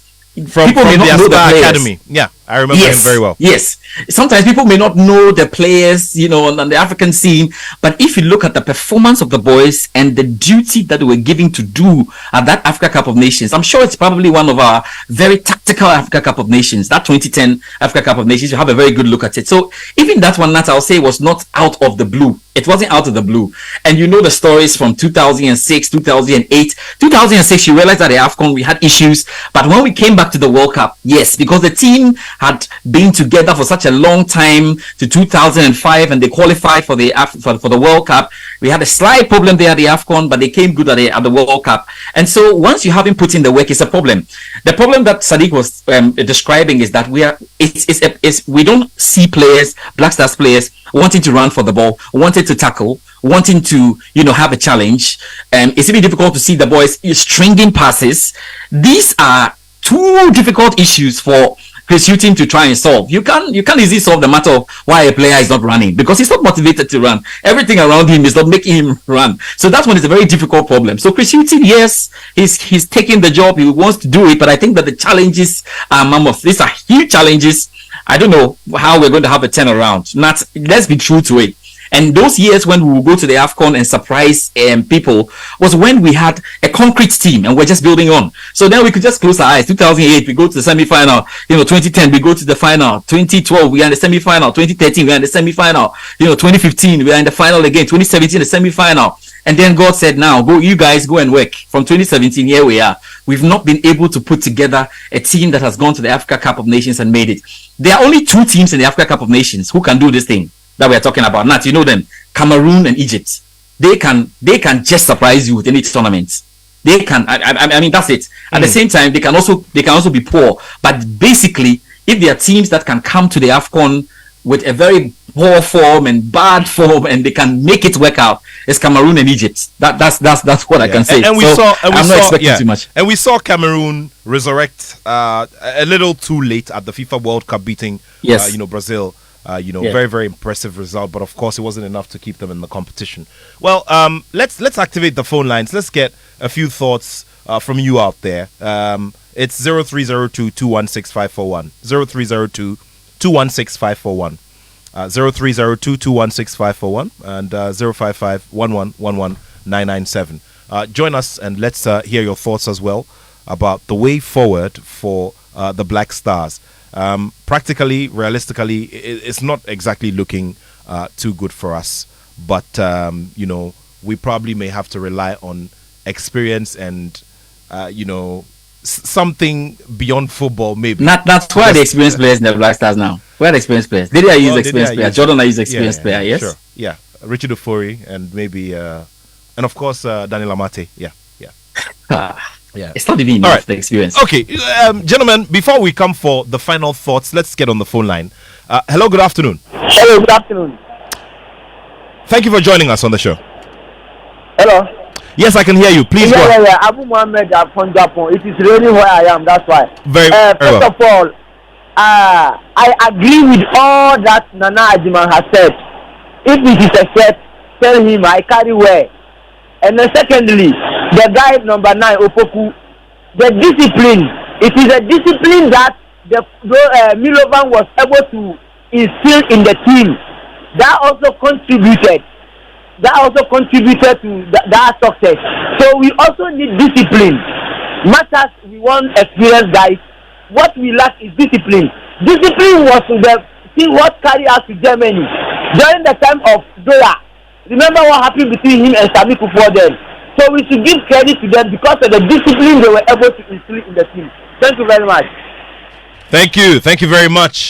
from people may not their know the Star players. Academy. Yeah, I remember him very well. Yes. Sometimes people may not know the players, on the African scene, but if you look at the performance of the boys and the duty that they were given to do at that Africa Cup of Nations, I'm sure it's probably one of our very tactical Africa Cup of Nations. That 2010 Africa Cup of Nations, you have a very good look at it. So even that one, Nat, I'll say, was not out of the blue. It wasn't out of the blue. And you know the stories from 2006, 2008. 2006, you realized that the AFCON, we had issues. But when we came back to the World Cup, yes, because the team had been together for such a long time to 2005 and they qualified for the for the World Cup. We had a slight problem there at the AFCON, but they came good at the World Cup. And so once you haven't put in the work, it's a problem. The problem that Sadiq was describing is that we don't see players, Black Stars players, wanting to run for the ball, wanting to tackle, wanting to have a challenge. It's really difficult to see the boys stringing passes. These are two difficult issues for Chris Hughton to try and solve. You can't easily solve the matter of why a player is not running, because he's not motivated to run. Everything around him is not making him run. So that one is a very difficult problem. So Chris Hughton, yes, he's taking the job. He wants to do it, but I think that the challenges are mammoth. These are huge challenges. I don't know how we're going to have a turnaround. Let's be true to it. And those years when we would go to the AFCON and surprise people was when we had a concrete team and we're just building on. So then we could just close our eyes. 2008, we go to the semi-final. 2010, we go to the final. 2012, we are in the semi-final. 2013, we are in the semi-final. 2015, we are in the final again. 2017, the semi-final. And then God said, now, you guys go and work. From 2017, here we are. We've not been able to put together a team that has gone to the Africa Cup of Nations and made it. There are only two teams in the Africa Cup of Nations who can do this thing that we're talking about. Nat, you know them, Cameroon and Egypt. They can just surprise you with any tournament. They can. I mean, that's it. At the same time, they can also be poor. But basically, if there are teams that can come to the AFCON with a very poor form and bad form, and they can make it work out, it's Cameroon and Egypt. That's what I can say. And we I'm not expecting too much. And we saw Cameroon resurrect a little too late at the FIFA World Cup, beating Brazil. Very, very impressive result, but of course it wasn't enough to keep them in the competition. Well, let's activate the phone lines. Let's get a few thoughts from you out there. It's 0302 216 541, 0302 216 541, 0302 216 541, and 055 1111 997. Join us and let's hear your thoughts as well about the way forward for the Black Stars. Practically, realistically, it's not exactly looking too good for us. But, we probably may have to rely on experience and, something beyond football, maybe. That's why the experienced players in the Black Stars now. Where are the experienced players? Did I use experienced players? Jordan, I use experienced player, yes? Sure. Yeah. Richard Ofori and maybe, and of course, Daniel Amate. Yeah. Yeah. It's not even enough, the experience. Okay, gentlemen, before we come for the final thoughts, let's get on the phone line. Hello, good afternoon. Hello, good afternoon. Thank you for joining us on the show. Hello. Yes, I can hear you. Please go ahead. Yeah. Abu Mohammed from Japan. It is raining where I am, that's why. Very First well. of all, I agree with all that Nana Ajiman has said. If it is a threat, tell him I carry where. And then secondly, the guy number 9, Opoku, the discipline. It is a discipline that Milovan was able to instill in the team. That also contributed to that success. So we also need discipline. Much as we want experienced guys, what we lack is discipline. Discipline was what carried us to Germany during the time of Doha. Remember what happened between him and Sami Kufuor then. So we should give credit to them because of the discipline they were able to instill in the team. Thank you very much.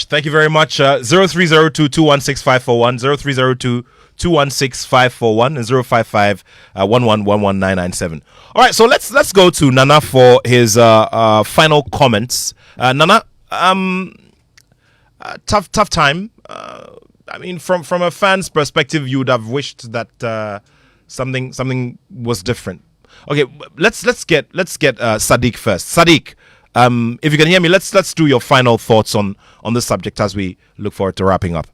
Thank you very much. 0302 216 541, 0302 216 541, and 055 1111 997. All right, so let's go to Nana for his final comments. Nana, tough time. I mean, from a fan's perspective, you would have wished that something was different. Okay, let's get Sadiq first. Sadiq, if you can hear me, let's do your final thoughts on this subject as we look forward to wrapping up.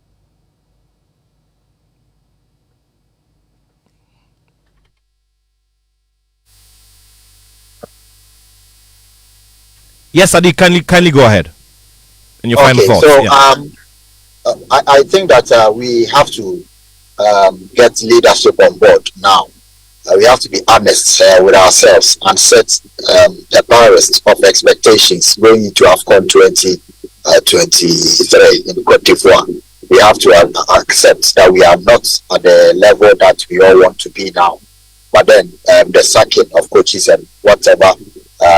Yes, Adi, kindly go ahead. And your final thoughts. So Yeah. I think that we have to get leadership on board now. We have to be honest with ourselves and set the barriers of expectations going into AFCON 2023 in Cote d'Ivoire. We have to accept that we are not at the level that we all want to be now. But then the sacking of coaches and whatever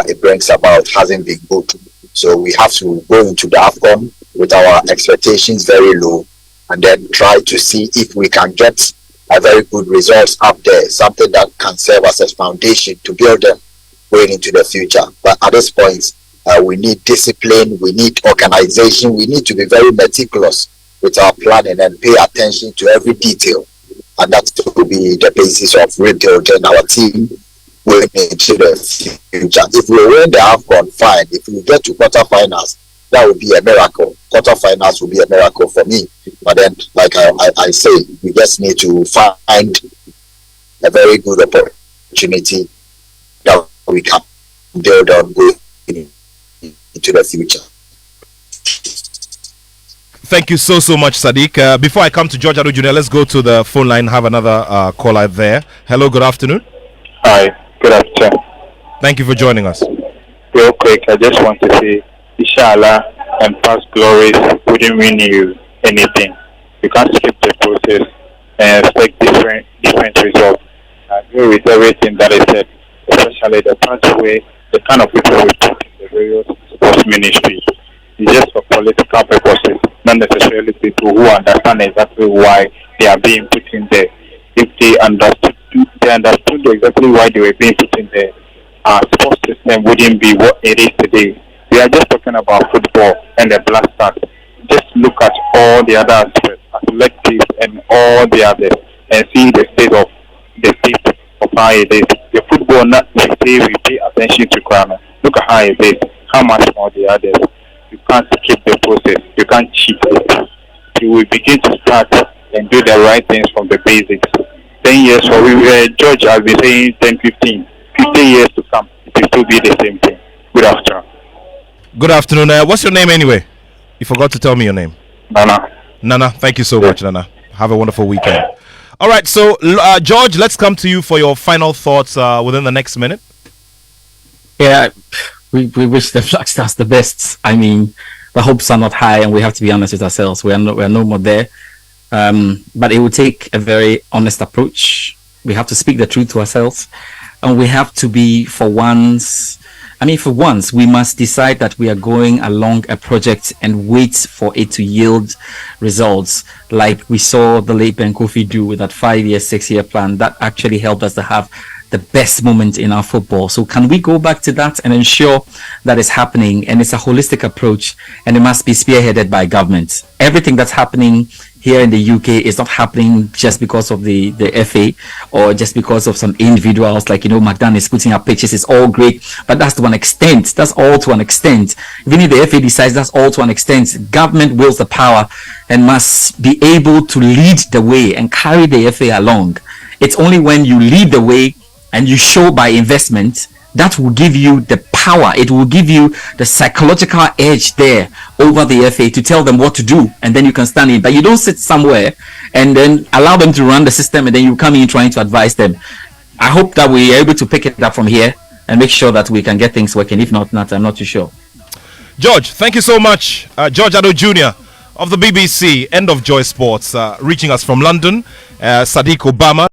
it brings about hasn't been good. So we have to go into the AFCON with our expectations very low and then try to see if we can get a very good results up there, something that can serve as a foundation to build them going into the future. But at this point, we need discipline, we need organization, we need to be very meticulous with our planning and pay attention to every detail. And that will be the basis of rebuilding our team going into the future. If we win the AFCON, fine. If we get to quarterfinals, that would be a miracle. Quarterfinals will be a miracle for me. But then, like I say, we just need to find a very good opportunity that we can build on going into the future. Thank you so much, Sadiq. Before I come to George Attoh Jr., let's go to the phone line. Have another caller there. Hello, good afternoon. Hi, good afternoon. Thank you for joining us. Real quick, I just want to say, Inshallah and past glories wouldn't win you anything. You can't skip the process and expect different results. I agree with everything that is said, especially the pathway, the kind of people we put in the various sports ministries. It's just for political purposes, not necessarily people who understand exactly why they are being put in there. If they understood exactly why they were being put in there, our sports system wouldn't be what it is today. We are just talking about football and the Black Stars. Just look at all the other aspects, athletics and all the others, and see the state of how it is. The football, not we say we pay attention to crime. Look at how it is. How much more the others. You can't skip the process. You can't cheat it. You will begin to start and do the right things from the basics. 10 years for George has been saying 10, 15. 50 years to come, it will still be the same thing. Good afternoon. Good afternoon. What's your name anyway? You forgot to tell me your name. Nana, thank you so much, Nana. Have a wonderful weekend. All right, so George, let's come to you for your final thoughts within the next minute. Yeah, we wish the Black Stars the best. I mean, the hopes are not high, and we have to be honest with ourselves. We are no more there. But it will take a very honest approach. We have to speak the truth to ourselves, and we have to be, for once, we must decide that we are going along a project and wait for it to yield results, like we saw the late Ben Kofi do with that 5-year, 6-year plan. That actually helped us to have the best moment in our football. So can we go back to that and ensure that is happening? And it's a holistic approach, and it must be spearheaded by government. Everything that's happening here in the UK is not happening just because of the FA or just because of some individuals, like, McDonald is putting up pictures. It's all great, but that's to an extent. That's all to an extent. Even if the FA decides, that's all to an extent. Government wills the power and must be able to lead the way and carry the FA along. It's only when you lead the way and you show by investment that will give you the power. It will give you the psychological edge there over the FA to tell them what to do, and then you can stand in. But you don't sit somewhere and then allow them to run the system, and then you come in trying to advise them. I hope that we are able to pick it up from here and make sure that we can get things working. If not, I'm not too sure. George, thank you so much. George Attoh Jr. of the BBC, End of Joy Sports, reaching us from London. Sadiq Obama.